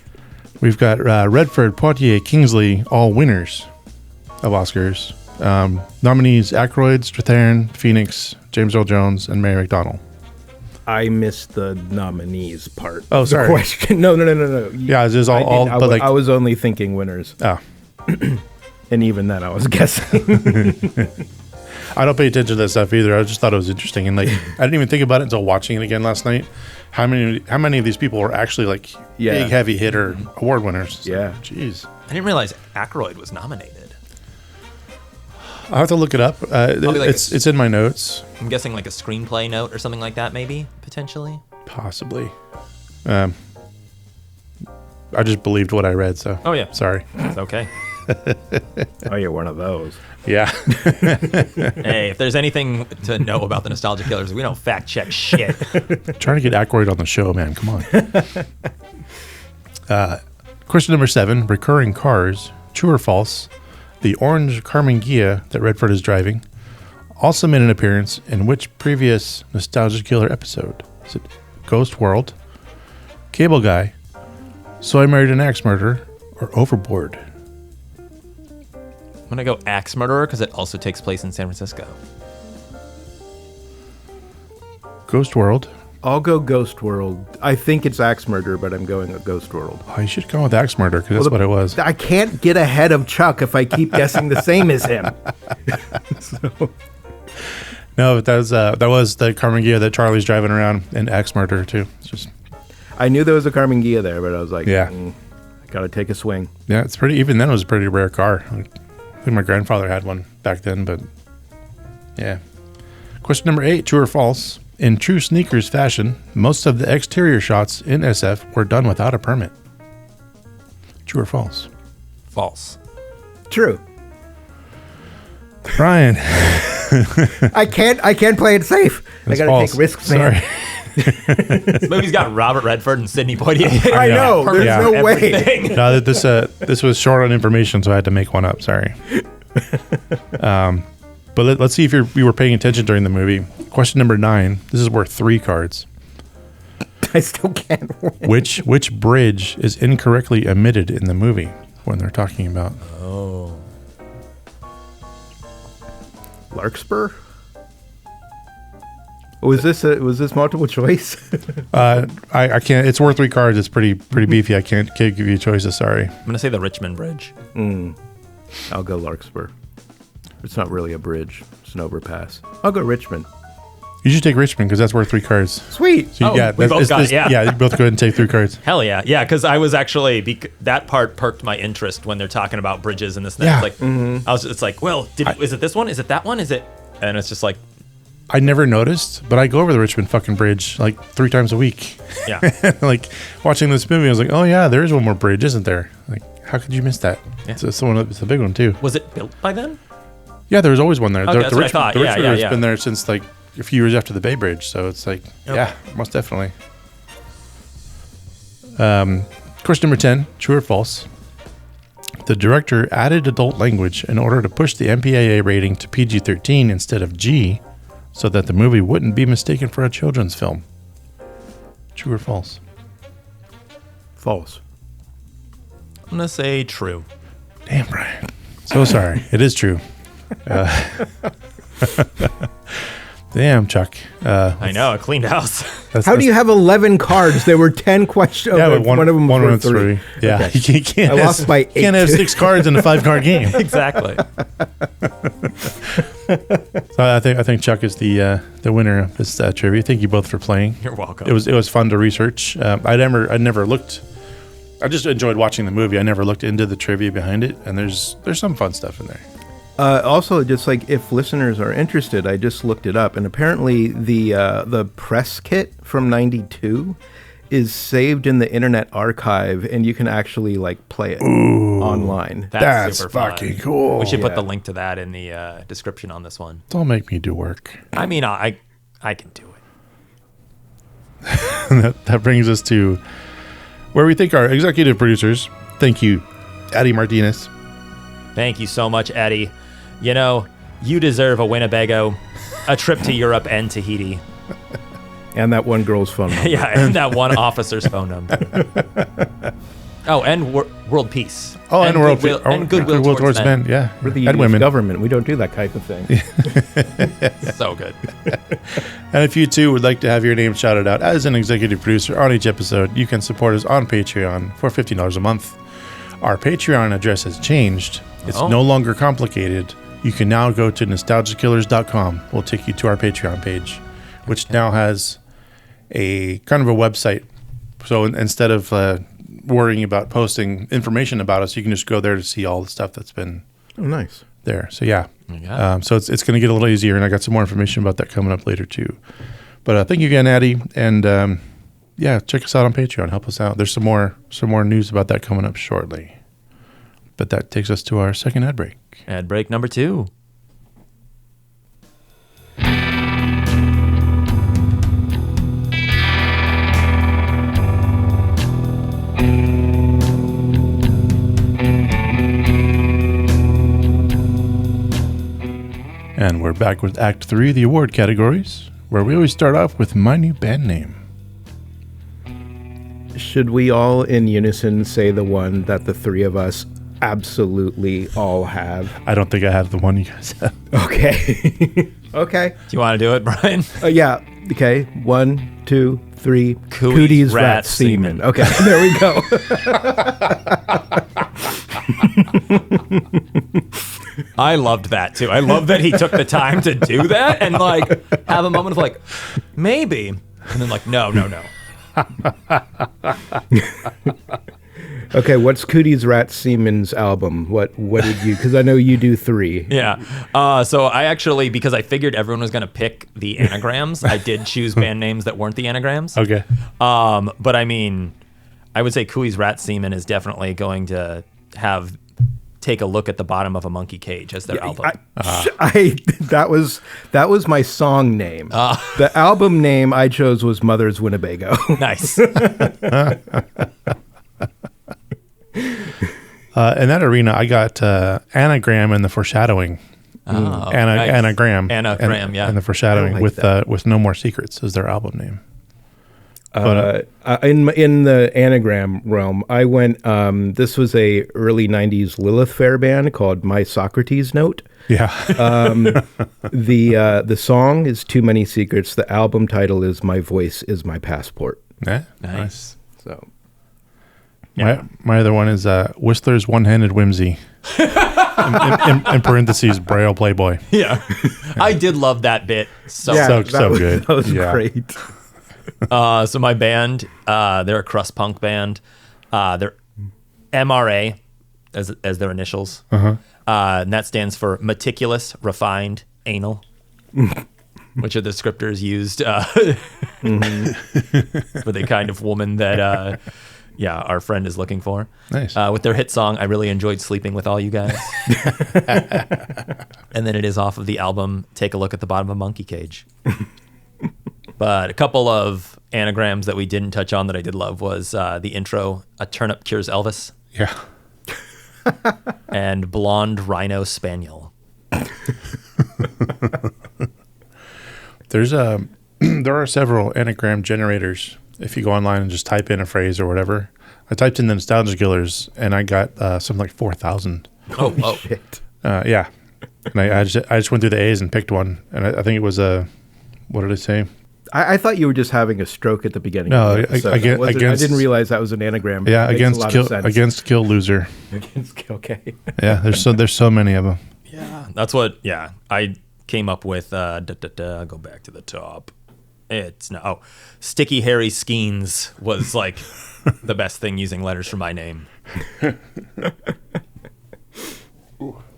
We've got Redford, Poitier, Kingsley, all winners of Oscars. Nominees: Aykroyd, Strathairn, Phoenix, James Earl Jones, and Mary McDonnell. I missed the nominees part. Oh, of the sorry. question. No. Yeah, it's just all I, but like I was only thinking winners. oh. And even then, I was guessing. I don't pay attention to that stuff either. I just thought it was interesting, and like I didn't even think about it until watching it again last night. How many of these people were actually like big heavy hitter award winners? It's Yeah. like, jeez. I didn't realize Aykroyd was nominated. I'll have to look it up. It's in my notes. I'm guessing like a screenplay note or something like that, maybe, potentially. Possibly. I just believed what I read, so. Oh, yeah. Sorry. It's okay. Oh, you're one of those. Yeah. Hey, if there's anything to know about the Nostalgia Killers, we don't fact check shit. Trying to get Aykroyd on the show, man. Come on. Question number 7. Recurring cars. True or false? The orange Carmen Ghia that Redford is driving also made an appearance in which previous Nostalgia Killer episode? Is it Ghost World, Cable Guy, So I Married an Axe Murderer, or Overboard? I'm going to go Axe Murderer because it also takes place in San Francisco. Ghost World. I'll go Ghost World. I think it's Axe Murder, but I'm going with Ghost World. Oh, you should go with Axe Murder because that's what it was. I can't get ahead of Chuck if I keep guessing the same as him. No, but that was the Carmen Ghia that Charlie's driving around in Axe Murder too. It's just I knew there was a Carmen Ghia there, but I was like, Yeah. I gotta take a swing. yeah, it's pretty. Even then, it was a pretty rare car. I think my grandfather had one back then, but yeah. Question number 8: True or false? In true sneakers fashion, most of the exterior shots in SF were done without a permit. True or false? False. True. Brian. I can't play it safe. That's I gotta false. take risks, man. Sorry. This movie's got Robert Redford and Sidney Poitier. I know. There's Yeah. no way. Everything. No, this was short on information, so I had to make one up. Sorry. But let's see if you were paying attention during the movie. Question number 9. This is worth 3 cards. I still can't win. Which bridge is incorrectly omitted in the movie when they're talking about? Larkspur? Was this multiple choice? I can't. It's worth 3 cards. It's pretty beefy. I can't give you choices. Sorry. I'm going to say the Richmond Bridge. I'll go Larkspur. It's not really a bridge. It's an overpass. I'll go Richmond. You should take Richmond because that's worth 3 cards. Sweet. So We both got it, yeah. Yeah, you both go ahead and take 3 cards. Hell yeah. Yeah, because I was actually, that part perked my interest when they're talking about bridges and this and that. Yeah. It's like, it's like, well, is it this one? Is it that one? Is it? And it's just like, I never noticed, but I go over the Richmond fucking bridge like 3 times a week. yeah. Like watching this movie, I was like, oh yeah, there is one more bridge, isn't there? Like, how could you miss that? Yeah. It's a big one too. Was it built by then? Yeah, there was always one there. Okay, that's what I thought. The Yeah, Richmond yeah, has yeah. been there since like a few years after the Bay Bridge, so it's like, yeah, most definitely. Question number 10: True or false? The director added adult language in order to push the MPAA rating to PG-13 instead of G, so that the movie wouldn't be mistaken for a children's film. True or false? False. I'm going to say true. Damn, Brian. So sorry. It is true. Damn, Chuck. I know, a cleaned house. How do you have 11 cards? There were 10 questions. Yeah, but one of them was worth 3. Yeah, Okay. you can't. I lost by 8. You can't have 6 cards in a 5-card game. Exactly. So I think Chuck is the winner of this trivia. Thank you both for playing. You're welcome. It was fun to research. I never looked. I just enjoyed watching the movie. I never looked into the trivia behind it, and there's some fun stuff in there. Also, just like if listeners are interested, I just looked it up, and apparently the press kit from '92 is saved in the Internet Archive, and you can actually like play it online. That's super fun. fucking cool. We should put Yeah. the link to that in the description on this one. Don't make me do work. I mean, I can do it. That brings us to where we thank our executive producers. Thank you, Addie Martinez. Thank you so much, Eddie. You know, you deserve a Winnebago, a trip to Europe and Tahiti. And that one girl's phone number. Yeah, and that one officer's phone number. Oh, and world peace. Oh, and world goodwill, and goodwill towards men. Yeah, We're the and US women. government. We don't do that type of thing. So good. And if you too would like to have your name shouted out as an executive producer on each episode, you can support us on Patreon for $15 a month. Our Patreon address has changed. It's Oh. no longer complicated. You can now go to nostalgiakillers.com. We'll take you to our Patreon page, which now has a kind of a website. So instead of worrying about posting information about us, you can just go there to see all the stuff that's been Oh, nice. there. So yeah, Yeah. so it's going to get a little easier, and I got some more information about that coming up later too. But thank you again, Addie, and yeah, check us out on Patreon. Help us out. There's some more news about that coming up shortly. But that takes us to our second ad break. Ad break number 2. And we're back with Act 3, the award categories, where we always start off with my new band name. Should we all in unison say the one that the three of us absolutely all have? I don't think I have the one you guys have. Okay. Okay. Do you want to do it, Brian? Yeah. Okay. 1, 2, 3. Cooties, rat, rat, semen. semen. Okay. There we go. I loved that too. I love that he took the time to do that and like have a moment of like, maybe. And then like, no. Okay. What's Cooties Rat Semen's album? What did you? Because I know you do 3. Yeah. So I actually, because I figured everyone was going to pick the anagrams, I did choose band names that weren't the anagrams. Okay. But I mean, I would say Cooey's Rat Semen is definitely going to take a look at the bottom of a monkey cage as their album. That was my song name. The album name I chose was Mother's Winnebago. Nice. In that arena, I got Anagram and the Foreshadowing. Oh, nice. Anagram. Anagram, yeah. And the Foreshadowing I like with No More Secrets is their album name. In the anagram realm, I went. This was a early '90s Lilith Fair band called My Socrates Note. Yeah. The song is Too Many Secrets. The album title is My Voice Is My Passport. Yeah. Nice. So Yeah. My other one is Whistler's One-Handed Whimsy. in parentheses, Braille Playboy. Yeah. I did love that bit. So good. That was Yeah. great. So my band, they're a crust punk band. They're MRA as their initials. And that stands for meticulous, refined, anal, which are the descriptors used for the kind of woman that our friend is looking for. Nice. With their hit song, I really enjoyed sleeping with all you guys. And then it is off of the album, Take a Look at the Bottom of a Monkey Cage. But a couple of anagrams that we didn't touch on that I did love was the intro, A Turnip Cures Elvis, Yeah. and Blonde Rhino Spaniel. There are several anagram generators. If you go online and just type in a phrase or whatever, I typed in the Nostalgia Killers and I got something like 4,000. Oh. Shit. Yeah, and I just went through the A's and picked one, and I think it was what did it say? I thought you were just having a stroke at the beginning. No, of the episode. I didn't realize that was an anagram. Yeah, It makes a lot of sense. against kill loser. Okay. Yeah, there's so many of them. Yeah, that's what. Yeah, I came up with. Go back to the top. Sticky Harry Skeens was like the best thing using letters for my name.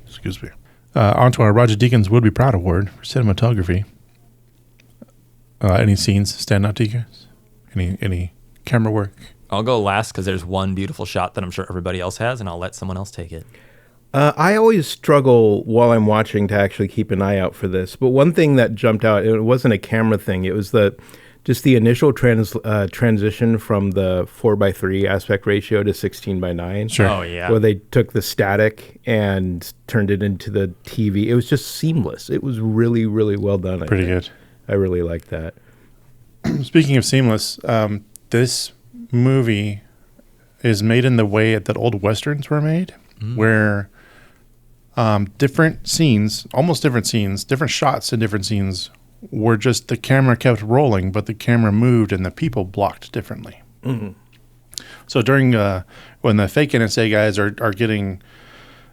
Excuse me. On to our Roger Deakins Would Be Proud Award for cinematography. Any scenes stand out to you guys? Any camera work? I'll go last because there's one beautiful shot that I'm sure everybody else has, and I'll let someone else take it. I always struggle while I'm watching to actually keep an eye out for this. But one thing that jumped out, it wasn't a camera thing. It was just the initial transition from the 4:3 aspect ratio to 16:9. Sure. Oh, yeah. Where they took the static and turned it into the TV. It was just seamless. It was really, really well done. Pretty good. I really liked that. Speaking of seamless, this movie is made in the way that old westerns were made, where different scenes, almost different scenes, different shots in different scenes were just the camera kept rolling, but the camera moved and the people blocked differently. Mm-hmm. So during when the fake NSA guys are getting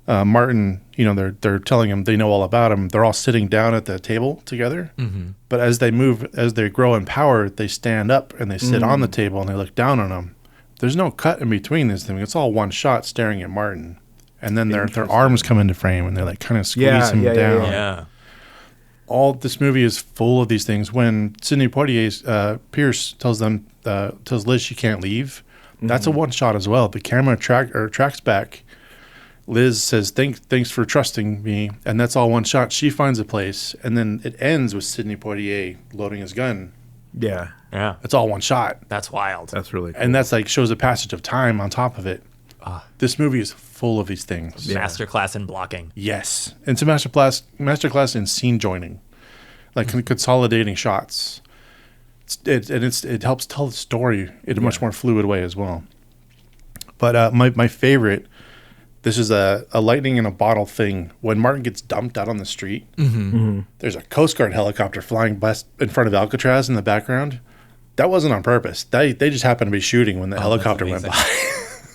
Martin, they're telling him they know all about him. They're all sitting down at the table together. Mm-hmm. But as they grow in power, they stand up and they sit on the table and they look down on him. There's no cut in between this thing. It's all one shot staring at Martin. And then their arms come into frame and they like kind of squeeze him down. Yeah. All this movie is full of these things. When Sidney Poitier's Pierce tells Liz she can't leave, that's a one shot as well. The camera tracks back. Liz says, thanks for trusting me. And that's all one shot. She finds a place. And then it ends with Sidney Poitier loading his gun. Yeah. Yeah. It's all one shot. That's wild. That's really cool. And that's like shows a passage of time on top of it. This movie is full of these things. Masterclass in blocking. Yes. And it's a masterclass in scene joining, like consolidating shots. It helps tell the story in a much more fluid way as well. But my favorite, this is a lightning in a bottle thing. When Martin gets dumped out on the street, there's a Coast Guard helicopter flying in front of Alcatraz in the background. That wasn't on purpose. They just happened to be shooting when the helicopter went by.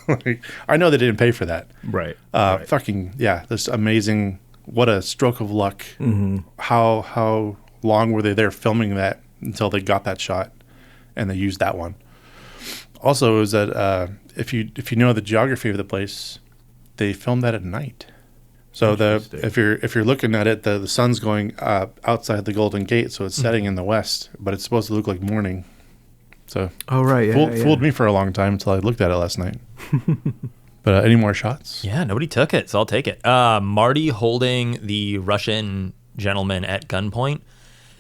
Like, I know they didn't pay for that. Right. Fucking, yeah, this amazing, what a stroke of luck. Mm-hmm. How long were they there filming that until they got that shot and they used that one? Also, is that if you know the geography of the place, they filmed that at night. So if you're looking at it, the sun's going outside the Golden Gate, so it's setting in the west, but it's supposed to look like morning. So fooled me for a long time until I looked at it last night. But any more shots? Yeah, nobody took it, so I'll take it. Marty holding the Russian gentleman at gunpoint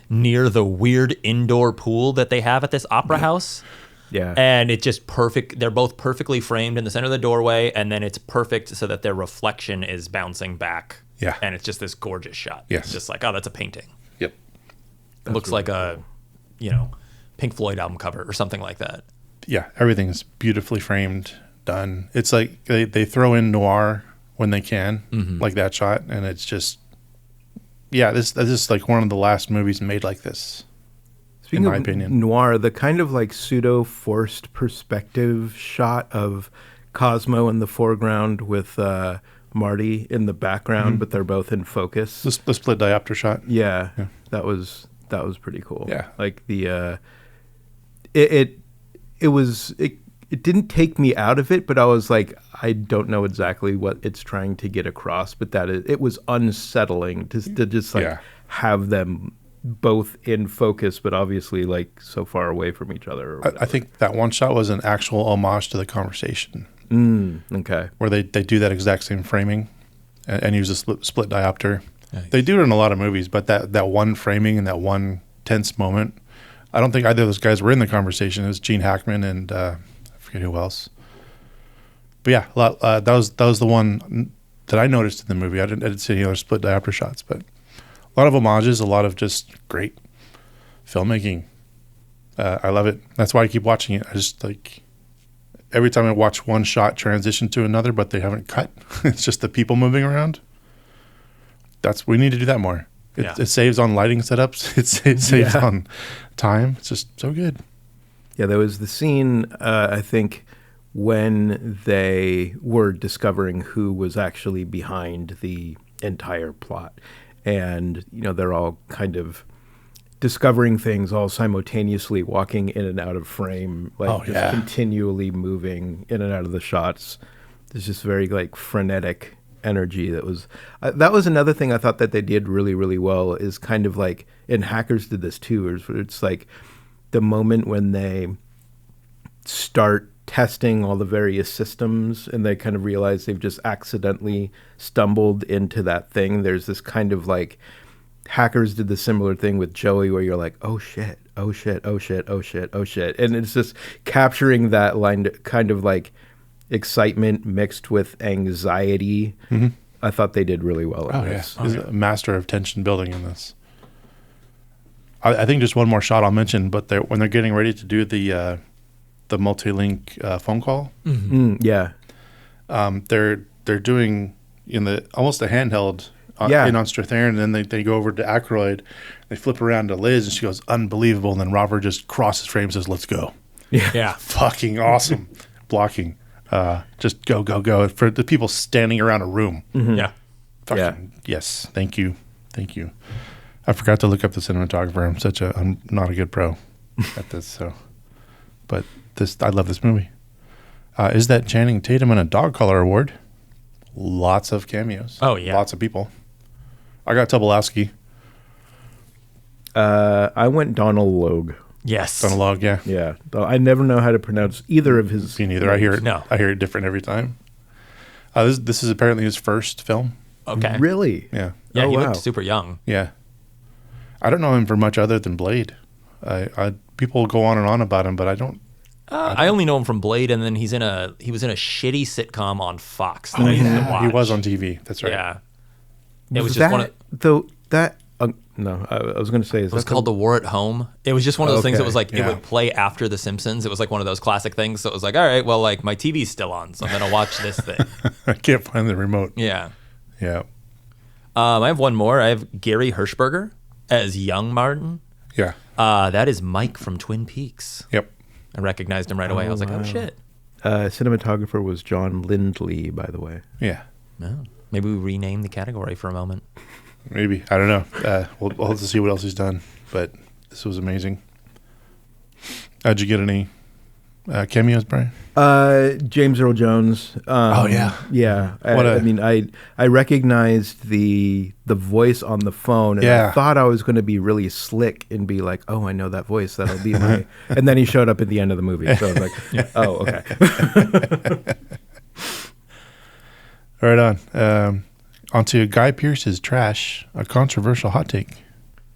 near the weird indoor pool that they have at this opera house. Yeah. And it's just perfect. They're both perfectly framed in the center of the doorway, and then it's perfect so that their reflection is bouncing back. Yeah. And it's just this gorgeous shot. Yes. It's just like, oh, that's a painting. Yep. It looks really like a, Pink Floyd album cover or something like that. Yeah, everything's beautifully framed, done. It's like they throw in noir when they can, like that shot, and it's just, this is like one of the last movies made like this. Speaking in my of opinion. Noir, the kind of like pseudo forced perspective shot of Cosmo in the foreground with Marty in the background, but they're both in focus. The split diopter shot. Yeah, that was pretty cool. Yeah, like the it didn't take me out of it, but I was like, I don't know exactly what it's trying to get across, but it was unsettling to just like have them both in focus, but obviously like so far away from each other. I think that one shot was an actual homage to The Conversation. Okay. Where they do that exact same framing and use a split diopter. Nice. They do it in a lot of movies, but that one framing and that one tense moment, I don't think either of those guys were in The Conversation. It was Gene Hackman and I forget who else. But yeah, that was the one that I noticed in the movie. I didn't see any other split diopter shots, but a lot of homages, a lot of just great filmmaking. I love it. That's why I keep watching it. I just like every time I watch one shot transition to another, but they haven't cut. It's just the people moving around. We need to do that more. It saves on lighting setups. It saves on time. It's just so good. Yeah, there was the scene, I think, when they were discovering who was actually behind the entire plot. And, they're all kind of discovering things all simultaneously, walking in and out of frame, continually moving in and out of the shots. There's just very, frenetic energy that was another thing I thought that they did really, really well is kind of like, and Hackers did this too, it's like the moment when they start testing all the various systems, and they kind of realize they've just accidentally stumbled into that thing. There's this kind of like, hackers did the similar thing with Joey, where you're like, oh shit, oh shit, oh shit, oh shit, oh shit. And it's just capturing that line, kind of like excitement mixed with anxiety. I thought they did really well in this. He's a master of tension building in this. I think just one more shot I'll mention, but when they're getting ready to do the multi-link phone call, Yeah. they're doing almost a handheld in on Strathairn, and then they go over to Aykroyd, they flip around to Liz, and she goes, unbelievable, and then Robert just crosses frames and says, let's go. Yeah. Fucking awesome blocking. Just go, go, go. For the people standing around a room. Yeah. Fucking, yes, thank you. Thank you. I forgot to look up the cinematographer. I'm not a good pro at this, so. But I love this movie. Is that Channing Tatum in a Dog Collar Award? Lots of cameos. Oh, yeah. Lots of people. I got Tobolowsky. I went Donald Logue. Yes. Donald Log, yeah. Yeah. I never know how to pronounce either of his. Me neither. I hear it. No. I hear it different every time. This is apparently his first film. Okay. Really? Yeah. Yeah, Oh, he wow. looked super young. Yeah. I don't know him for much other than Blade. People go on and on about him, but I don't. I only know him from Blade, and then he was in a shitty sitcom on Fox that I used to watch. He was on TV. That's right. Yeah. It was just one of... No, I was going to say, It was called The War at Home. It was just one of those things that was like, yeah. it would play after The Simpsons. It was like one of those classic things. So it was like, all right, well, like my TV's still on, so I'm going to watch this thing. I can't find the remote. Yeah. Yeah. I have one more. I have Gary Hirschberger as young Martin. Yeah. That is Mike from Twin Peaks. Yep. I recognized him right away. I was like, oh, shit. cinematographer was John Lindley, by the way. Yeah. No. Maybe we rename the category for a moment. Maybe. I don't know. We'll have to see what else he's done. But this was amazing. How'd you get any cameos, Brian? James Earl Jones. Oh, yeah. Yeah. What I recognized the voice on the phone, and Yeah. I thought I was going to be really slick and be like, oh, I know that voice. That'll be my... And then he showed up at the end of the movie. So I was like, oh, okay. Right on. Onto Guy Pearce's Trash, a controversial hot take.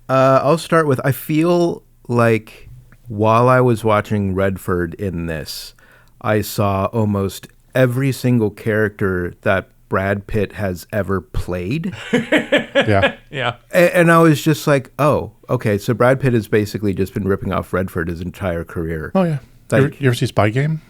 I'll start with, I feel like while I was watching Redford in this, I saw almost every single character that Brad Pitt has ever played. Yeah. Yeah. And I was just like, oh, okay, so Brad Pitt has basically just been ripping off Redford his entire career. Oh, yeah. Like- You ever see Spy Game?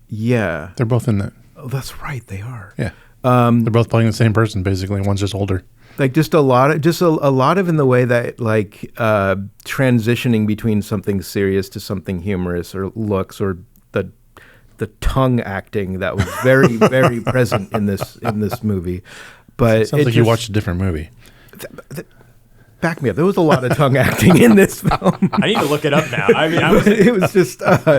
Yeah. They're both in that. Oh, that's right, they are. Yeah. They're both playing the same person, basically. One's just older. Like just a lot of in the way that like transitioning between something serious to something humorous or looks or the tongue acting that was very very present in this movie. But Sounds like you watched a different movie. Back me up. There was a lot of tongue acting in this film. I need to look it up now. I mean, It was just I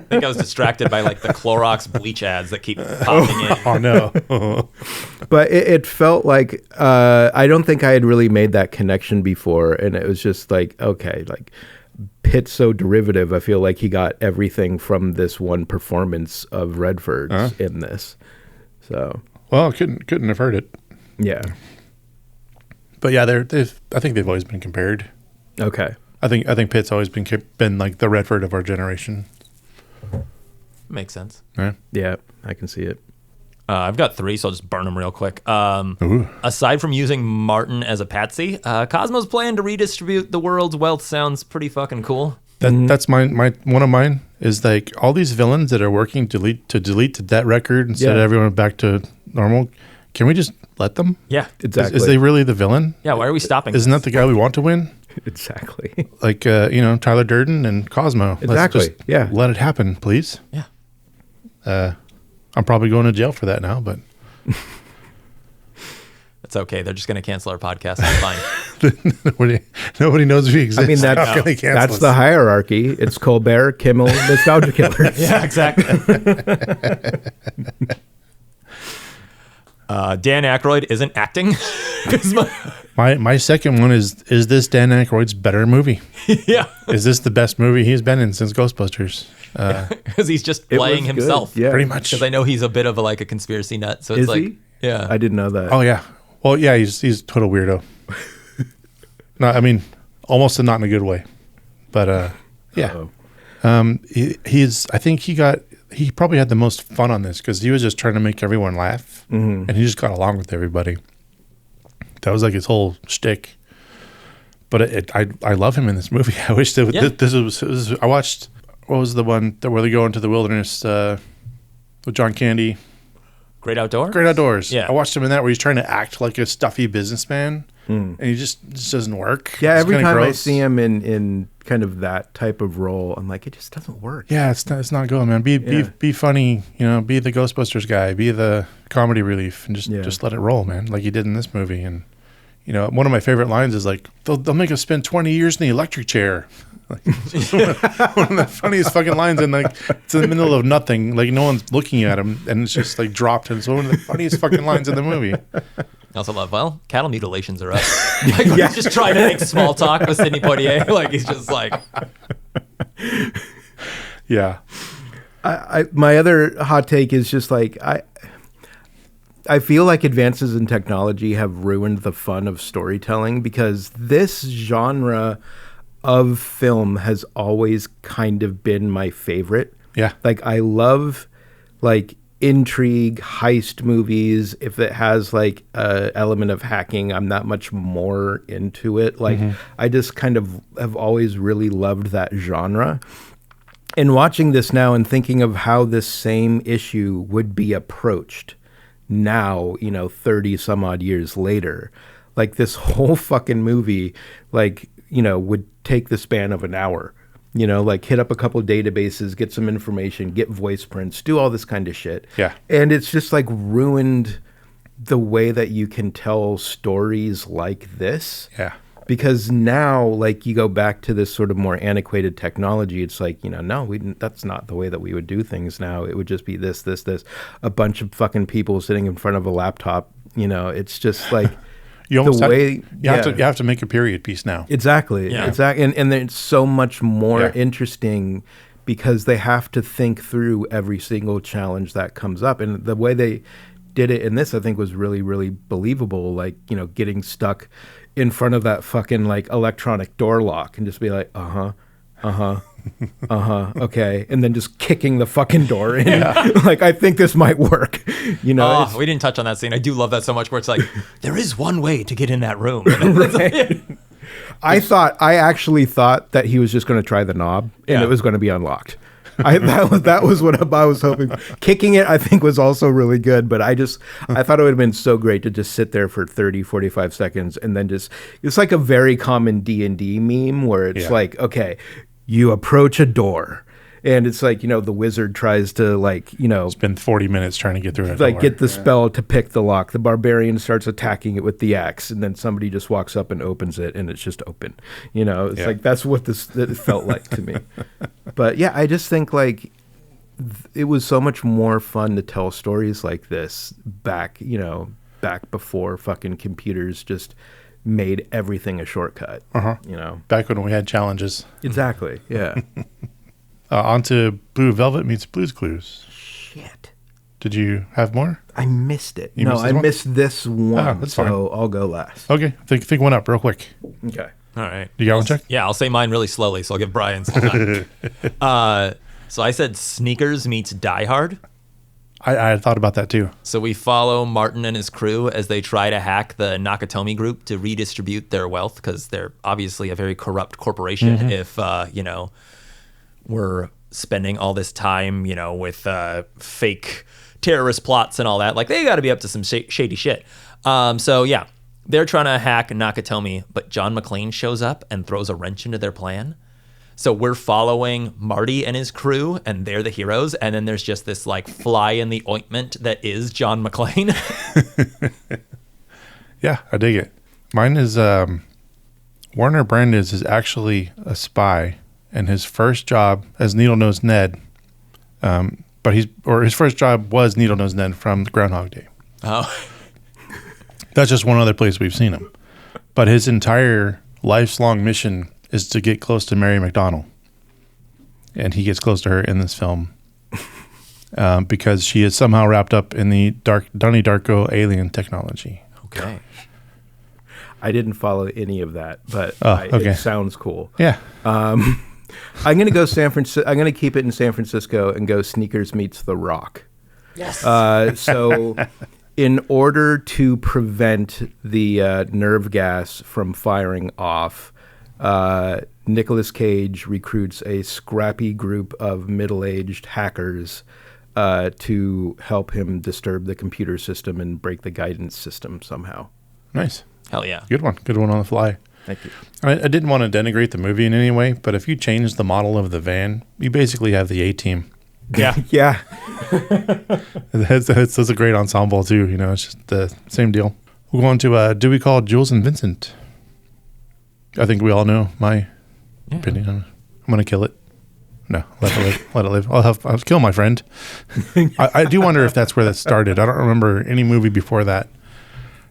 think I was distracted by like the Clorox bleach ads that keep popping in. Oh, no. but it felt like I don't think I had really made that connection before, and it was just like, okay, like Pitt's so derivative. I feel like he got everything from this one performance of Redford's in this. So Well, couldn't have heard it. yeah, But yeah, I think they've always been compared. okay. I think Pitt's always been like the Redford of our generation. Makes sense. Right? Yeah, I can see it. I've got three, so I'll just burn them real quick. Ooh. Aside from using Martin as a patsy, Cosmo's plan to redistribute the world's wealth sounds pretty fucking cool. That's my one of mine is like all these villains that are working to delete the debt record and set Yeah. everyone back to normal. Can we just let them? Yeah. Exactly. Is they really the villain? Yeah, why are we stopping Isn't this? that the guy we want to win? Exactly. Like Tyler Durden and Cosmo. Exactly, Let's just yeah. let it happen, please. Yeah. I'm probably going to jail for that now, but It's okay. They're just going to cancel our podcast. It's fine. nobody knows we exist. I mean, How can they cancel that's us? the hierarchy. It's Colbert, Kimmel, Nostalgia Killers. Yeah, exactly. Dan Aykroyd isn't acting. My second one is this Dan Aykroyd's better movie? Yeah. Is this the best movie he's been in since Ghostbusters? Because he's just It playing was good, himself. yeah. Pretty much. Because I know he's a bit of a conspiracy nut. So it's Is like, he? yeah. I didn't know that. Oh yeah. Well, yeah, he's a total weirdo. No, I mean, almost not in a good way. But yeah. Uh-oh. I think he probably had the most fun on this because he was just trying to make everyone laugh, and he just got along with everybody. That was like his whole shtick. But I love him in this movie. I wish that this was. I watched, what was the one where they go into the wilderness with John Candy? Great Outdoor? Great Outdoors. Yeah. I watched him in that where he's trying to act like a stuffy businessman, and he just doesn't work. Yeah, It's every kinda time I gross. see him in kind of that type of role, I'm like, it just doesn't work. Yeah, it's not going, man. Be funny, be the Ghostbusters guy, be the comedy relief, and just let it roll, man, like you did in this movie. And one of my favorite lines is like, they'll make us spend 20 years in the electric chair. Like, one of the funniest fucking lines, and it's in the middle of nothing, like no one's looking at him, and it's just like dropped, and it's one of the funniest fucking lines in the movie. I also love, cattle mutilations are up. He's just trying to make small talk with Sidney Poitier. He's just like... Yeah. My other hot take is just I feel like advances in technology have ruined the fun of storytelling, because this genre of film has always kind of been my favorite. Yeah. I love intrigue, heist movies. If it has a element of hacking, I'm that much more into it. I just kind of have always really loved that genre. And watching this now and thinking of how this same issue would be approached now, 30 some odd years later, this whole fucking movie, would take the span of an hour, hit up a couple databases, get some information, get voice prints, do all this kind of shit. Yeah. And it's just ruined the way that you can tell stories like this. Yeah. Because now, you go back to this sort of more antiquated technology. It's no, that's not the way that we would do things now. It would just be this, a bunch of fucking people sitting in front of a laptop. It's just You almost you have to make a period piece now. Exactly. Yeah. Exactly. And it's so much more interesting because they have to think through every single challenge that comes up. And the way they did it in this, I think, was really, really believable. Getting stuck in front of that fucking electronic door lock and just be like, okay. And then just kicking the fucking door in. Yeah. I think this might work. We didn't touch on that scene. I do love that so much where it's there is one way to get in that room. Right. I actually thought that he was just going to try the knob and it was going to be unlocked. That was what I was hoping. Kicking it, I think, was also really good, but I thought it would have been so great to just sit there for 30, 45 seconds and then it's like a very common D&D meme where it's okay, you approach a door and it's the wizard tries to spend 40 minutes trying to get through it. Get the spell to pick the lock. The barbarian starts attacking it with the axe, and then somebody just walks up and opens it, and it's just open. It's that's what it felt like to me. But yeah, I just think it was so much more fun to tell stories like this back before fucking computers just made everything a shortcut. Back when we had challenges. Exactly. Yeah. On to Blue Velvet meets Blue's Clues. Shit. Did you have more? I missed it. I missed this one. Oh, that's so fine. I'll go last. Okay. Think one up real quick. Okay. All right. You got one, Chuck? Yeah, I'll say mine really slowly, so I'll give Brian some time. So I said Sneakers meets Die Hard. I thought about that too. So we follow Martin and his crew as they try to hack the Nakatomi group to redistribute their wealth, because they're obviously a very corrupt corporation. If, we're spending all this time, with fake terrorist plots and all that, they got to be up to some shady shit. So yeah, they're trying to hack Nakatomi, but John McClane shows up and throws a wrench into their plan. So we're following Marty and his crew, and they're the heroes. And then there's just this fly in the ointment that is John McClane. Yeah, I dig it. Mine is Warner Brandis is actually a spy, and his first job as Needle-Nosed Ned, his first job was Needle-Nosed Ned from Groundhog Day. Oh, That's just one other place we've seen him. But his entire lifelong mission is to get close to Mary McDonnell. And he gets close to her in this film because she is somehow wrapped up in the Donnie Darko alien technology. Okay. I didn't follow any of that, but okay. It sounds cool. Yeah. I'm going to go San Francisco. I'm going to keep it in San Francisco and go Sneakers meets The Rock. Yes. So in order to prevent the nerve gas from firing off, Nicolas Cage recruits a scrappy group of middle-aged hackers to help him disturb the computer system and break the guidance system somehow. Nice. Hell yeah. Good one. Good one on the fly. Thank you. I didn't want to denigrate the movie in any way, but if you change the model of the van, you basically have the A-Team. Yeah. Yeah. That's a great ensemble, too. You know, it's just the same deal. We'll go on to Do We Call Jules and Vincent? I think we all know my opinion on it. I'm going to kill it. No, let it live. Let it live. I'll kill my friend. I do wonder if that's where that started. I don't remember any movie before that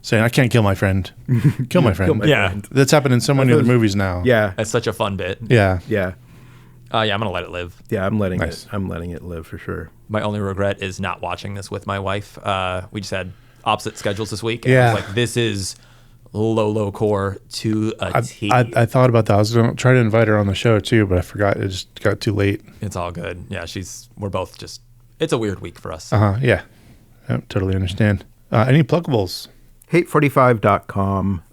saying, I can't kill my friend. Kill my friend. friend. That's happened in so many other movies now. Yeah. That's such a fun bit. Yeah. Yeah. Yeah, I'm gonna let it live. Yeah, I'm letting Nice. it live for sure. My only regret is not watching this with my wife. We just had opposite schedules this week. And Yeah. I was like, this is low core to a T. I thought about that. I was going to try to invite her on the show, too, but I forgot. It just got too late. It's all good. Yeah, we're both just, it's a weird week for us. Yeah. Yep, totally understand. Any pluggables? Hate45.com.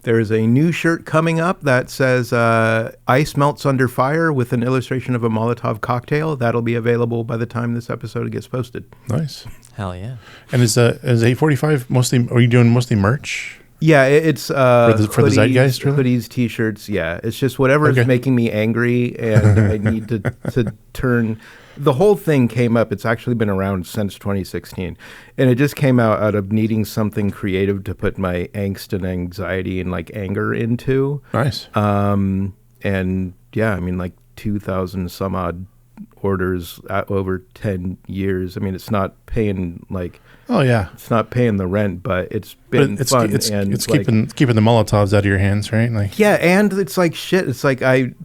There is a new shirt coming up that says Ice Melts Under Fire with an illustration of a Molotov cocktail. That'll be available by the time this episode gets posted. Nice. Hell yeah. And is 845 mostly, are you doing mostly merch? Yeah, it's For the Zeitgeist, really? hoodies, t-shirts. Yeah, it's just whatever is making me angry, and I need to turn. The whole thing came up. It's actually been around since 2016, and it just came out of needing something creative to put my angst and anxiety and like anger into. Nice. And yeah, I mean, like 2,000 some odd orders over 10 years. I mean, it's not paying like. Oh yeah, It's not paying the rent, but it's been fun. It's and like, keeping the Molotovs out of your hands, right? Like yeah, and it's like shit. It's like I've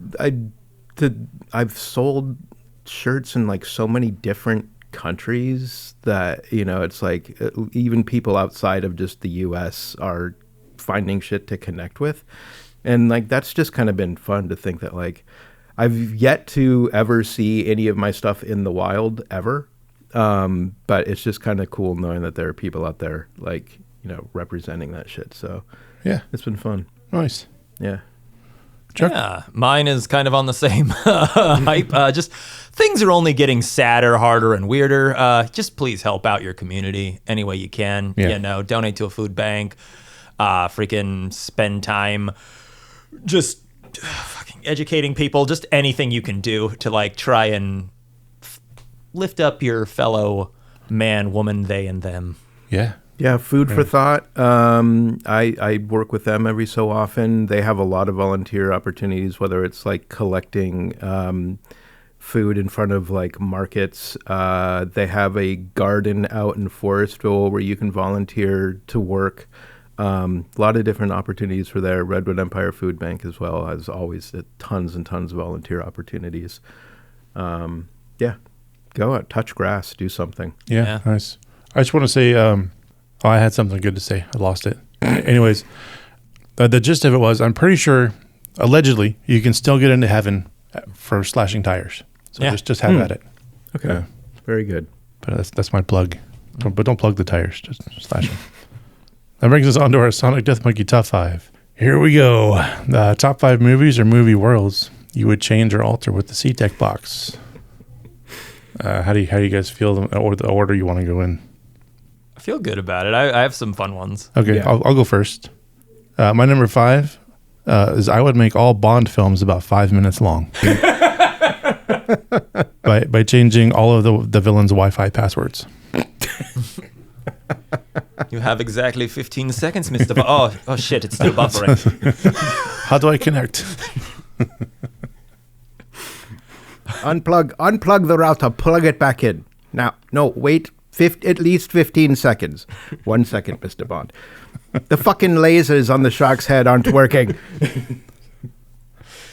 sold shirts in like so many different countries that, you know, it's like even people outside of just the US are finding shit to connect with. And like that's just kind of been fun to think that like I've yet to ever see any of my stuff in the wild ever. But it's just kind of cool knowing that there are people out there like, you know, representing that shit. So yeah, it's been fun. nice. Yeah. Chuck? Yeah, mine is kind of on the same hype. Just things are only getting sadder, harder, and weirder. Just please help out your community any way you can. Yeah. You know, donate to a food bank. Freaking spend time just fucking educating people. Just anything you can do to like try and lift up your fellow man, woman, they, and them. Yeah. Yeah, food for thought. I work with them every so often. They have a lot of volunteer opportunities, whether it's like collecting food in front of like markets. They have a garden out in Forestville where you can volunteer to work. A lot of different opportunities for their Redwood Empire Food Bank as well as always tons and tons of volunteer opportunities. Yeah, go out, touch grass, do something. Yeah, nice. I just want to say, I had something good to say. I lost it. Anyways, the gist of it was, I'm pretty sure, allegedly, you can still get into heaven for slashing tires. So just have at it. Okay, very good. But that's my plug. But don't plug the tires. Just slash them. That brings us on to our Sonic Death Monkey Top 5. Here we go. The top 5 movies or movie worlds you would change or alter with the C-Tech box. How do you guys feel, or the order you want to go in? I feel good about it. I have some fun ones. Okay, Yeah. I'll go first. My number 5 is I would make all Bond films about 5 minutes long. by changing all of the villains' Wi-Fi passwords. You have exactly 15 seconds, Mr. Oh shit, it's still buffering. How do I connect? Unplug the router, plug it back in. Now, no, wait At least 15 seconds. 1 second, Mr. Bond. The fucking lasers on the shark's head aren't working.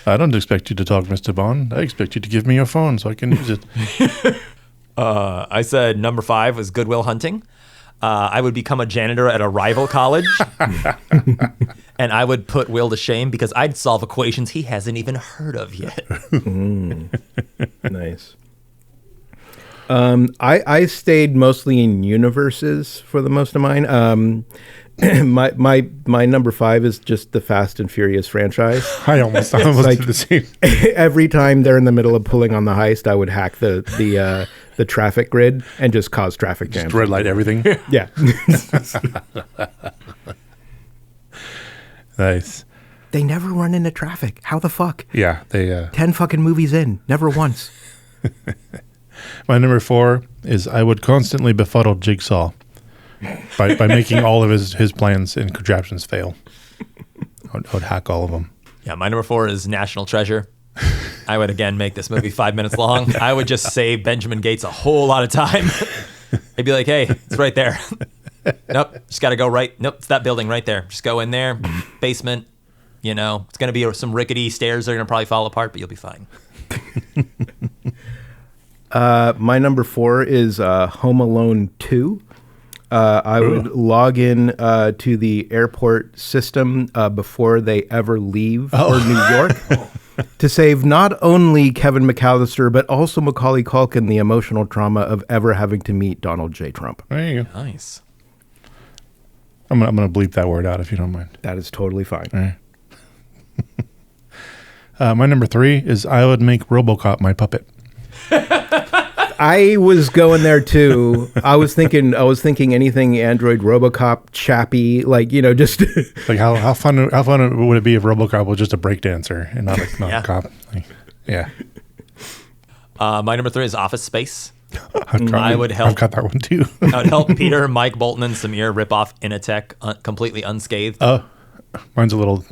I don't expect you to talk, Mr. Bond. I expect you to give me your phone so I can use it. I said number 5 was Goodwill Hunting. I would become a janitor at a rival college. And I would put Will to shame because I'd solve equations he hasn't even heard of yet. Nice. I stayed mostly in universes for the most of mine. My number 5 is just the Fast and Furious franchise. I almost Like- did the same. Every time they're in the middle of pulling on the heist, I would hack the traffic grid and just cause traffic jams. Just red light everything. Yeah. Nice. They never run into traffic. How the fuck? Yeah, they. 10 fucking movies in, never once. My number 4 is I would constantly befuddle Jigsaw by making all of his plans and contraptions fail. I would hack all of them. Yeah, my number 4 is National Treasure. I would again make this movie 5 minutes long. I would just save Benjamin Gates a whole lot of time. I'd be like, hey, it's right there. Nope, just got to go right. Nope, it's that building right there. Just go in there, basement. You know, it's going to be some rickety stairs that are going to probably fall apart, but you'll be fine. My number 4 is Home Alone 2. I would log in to the airport system before they ever leave for New York to save not only Kevin McAllister, but also Macaulay Culkin the emotional trauma of ever having to meet Donald J. Trump. There you go. Nice. I'm gonna bleep that word out if you don't mind. That is totally fine. All right. My number 3 is I would make RoboCop my puppet. I was going there too. I was thinking anything Android, RoboCop, Chappie, like, you know, just Like how fun would it be if RoboCop was just a breakdancer and not Yeah. a cop? Like, yeah. My number 3 is Office Space. I would help. I've got that one too. I would help Peter, Mike Bolton, and Samir rip off Initech completely unscathed. Oh, mine's a little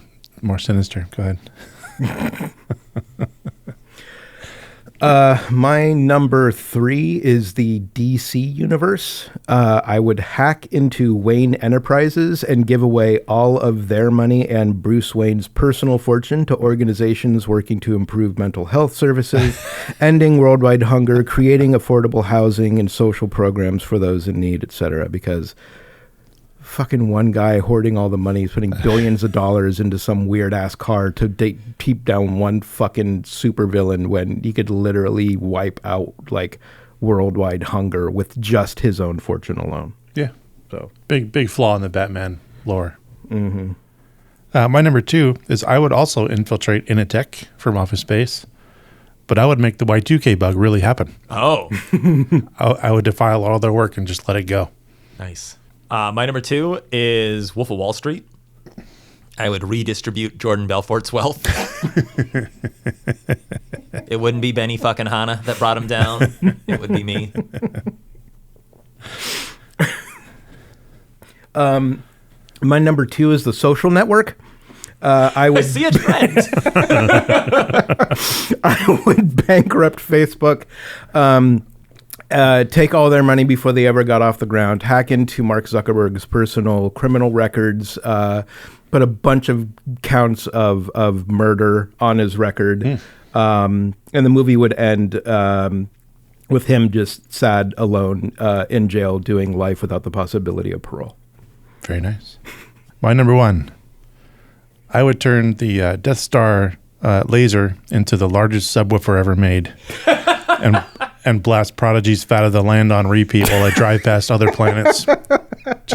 more sinister. Go ahead. My number 3 is the DC universe. I would hack into Wayne Enterprises and give away all of their money and Bruce Wayne's personal fortune to organizations working to improve mental health services, ending worldwide hunger, creating affordable housing and social programs for those in need, etc. Because fucking one guy hoarding all the money, putting billions of dollars into some weird ass car to keep down one fucking supervillain when he could literally wipe out like worldwide hunger with just his own fortune alone. Yeah. So Big flaw in the Batman lore. Mm-hmm. My number 2 is I would also infiltrate Initech from Office Space, but I would make the Y2K bug really happen. Oh, I would defile all their work and just let it go. nice. My number 2 is Wolf of Wall Street. I would redistribute Jordan Belfort's wealth. It wouldn't be Benny fucking Hanna that brought him down. It would be me. my number 2 is the Social Network. I I would see a trend. I would bankrupt Facebook. Take all their money before they ever got off the ground, hack into Mark Zuckerberg's personal criminal records, put a bunch of counts of murder on his record. And the movie would end with him just sad, alone, in jail, doing life without the possibility of parole. Very nice. My number 1, I would turn the Death Star laser into the largest subwoofer ever made. And blast Prodigy's Fat of the Land on repeat while I drive past other planets,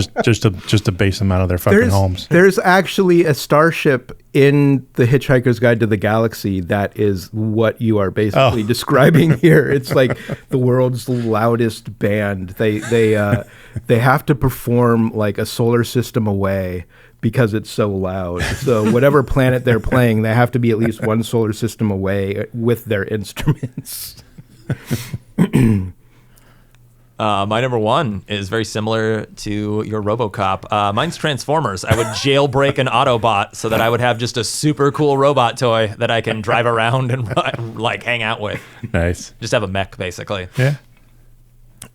just to base them out of their fucking homes. There's actually a starship in The Hitchhiker's Guide to the Galaxy that is what you are basically describing here. It's like the world's loudest band. They have to perform like a solar system away because it's so loud. So whatever planet they're playing, they have to be at least one solar system away with their instruments. My number 1 is very similar to your RoboCop. Mine's Transformers. I would jailbreak an Autobot so that I would have just a super cool robot toy that I can drive around and like hang out with. Nice. Just have a mech, basically. Yeah.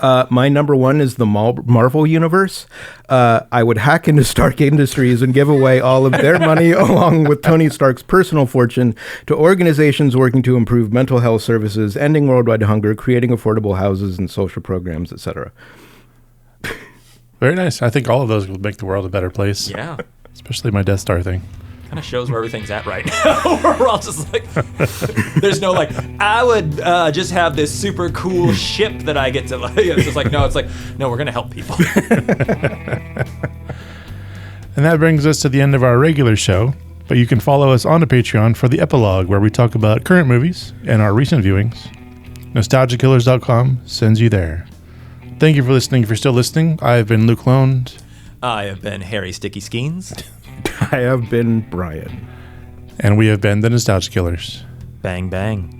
My number one is the Marvel Universe. I would hack into Stark Industries and give away all of their money along with Tony Stark's personal fortune to organizations working to improve mental health services, ending worldwide hunger, creating affordable houses and social programs, etc. Very nice. I think all of those will make the world a better place. Yeah. Especially my Death Star thing. Kind of shows where everything's at right now. We're all just like, there's no like, I would just have this super cool ship that I get to like. It's just like, no, we're going to help people. And that brings us to the end of our regular show. But you can follow us on the Patreon for the epilogue, where we talk about current movies and our recent viewings. NostalgiaKillers.com sends you there. Thank you for listening. If you're still listening, I've been Luke Lone. I have been Harry Sticky Skeens. I have been Brian. And we have been the Nostalgia Killers. Bang, bang.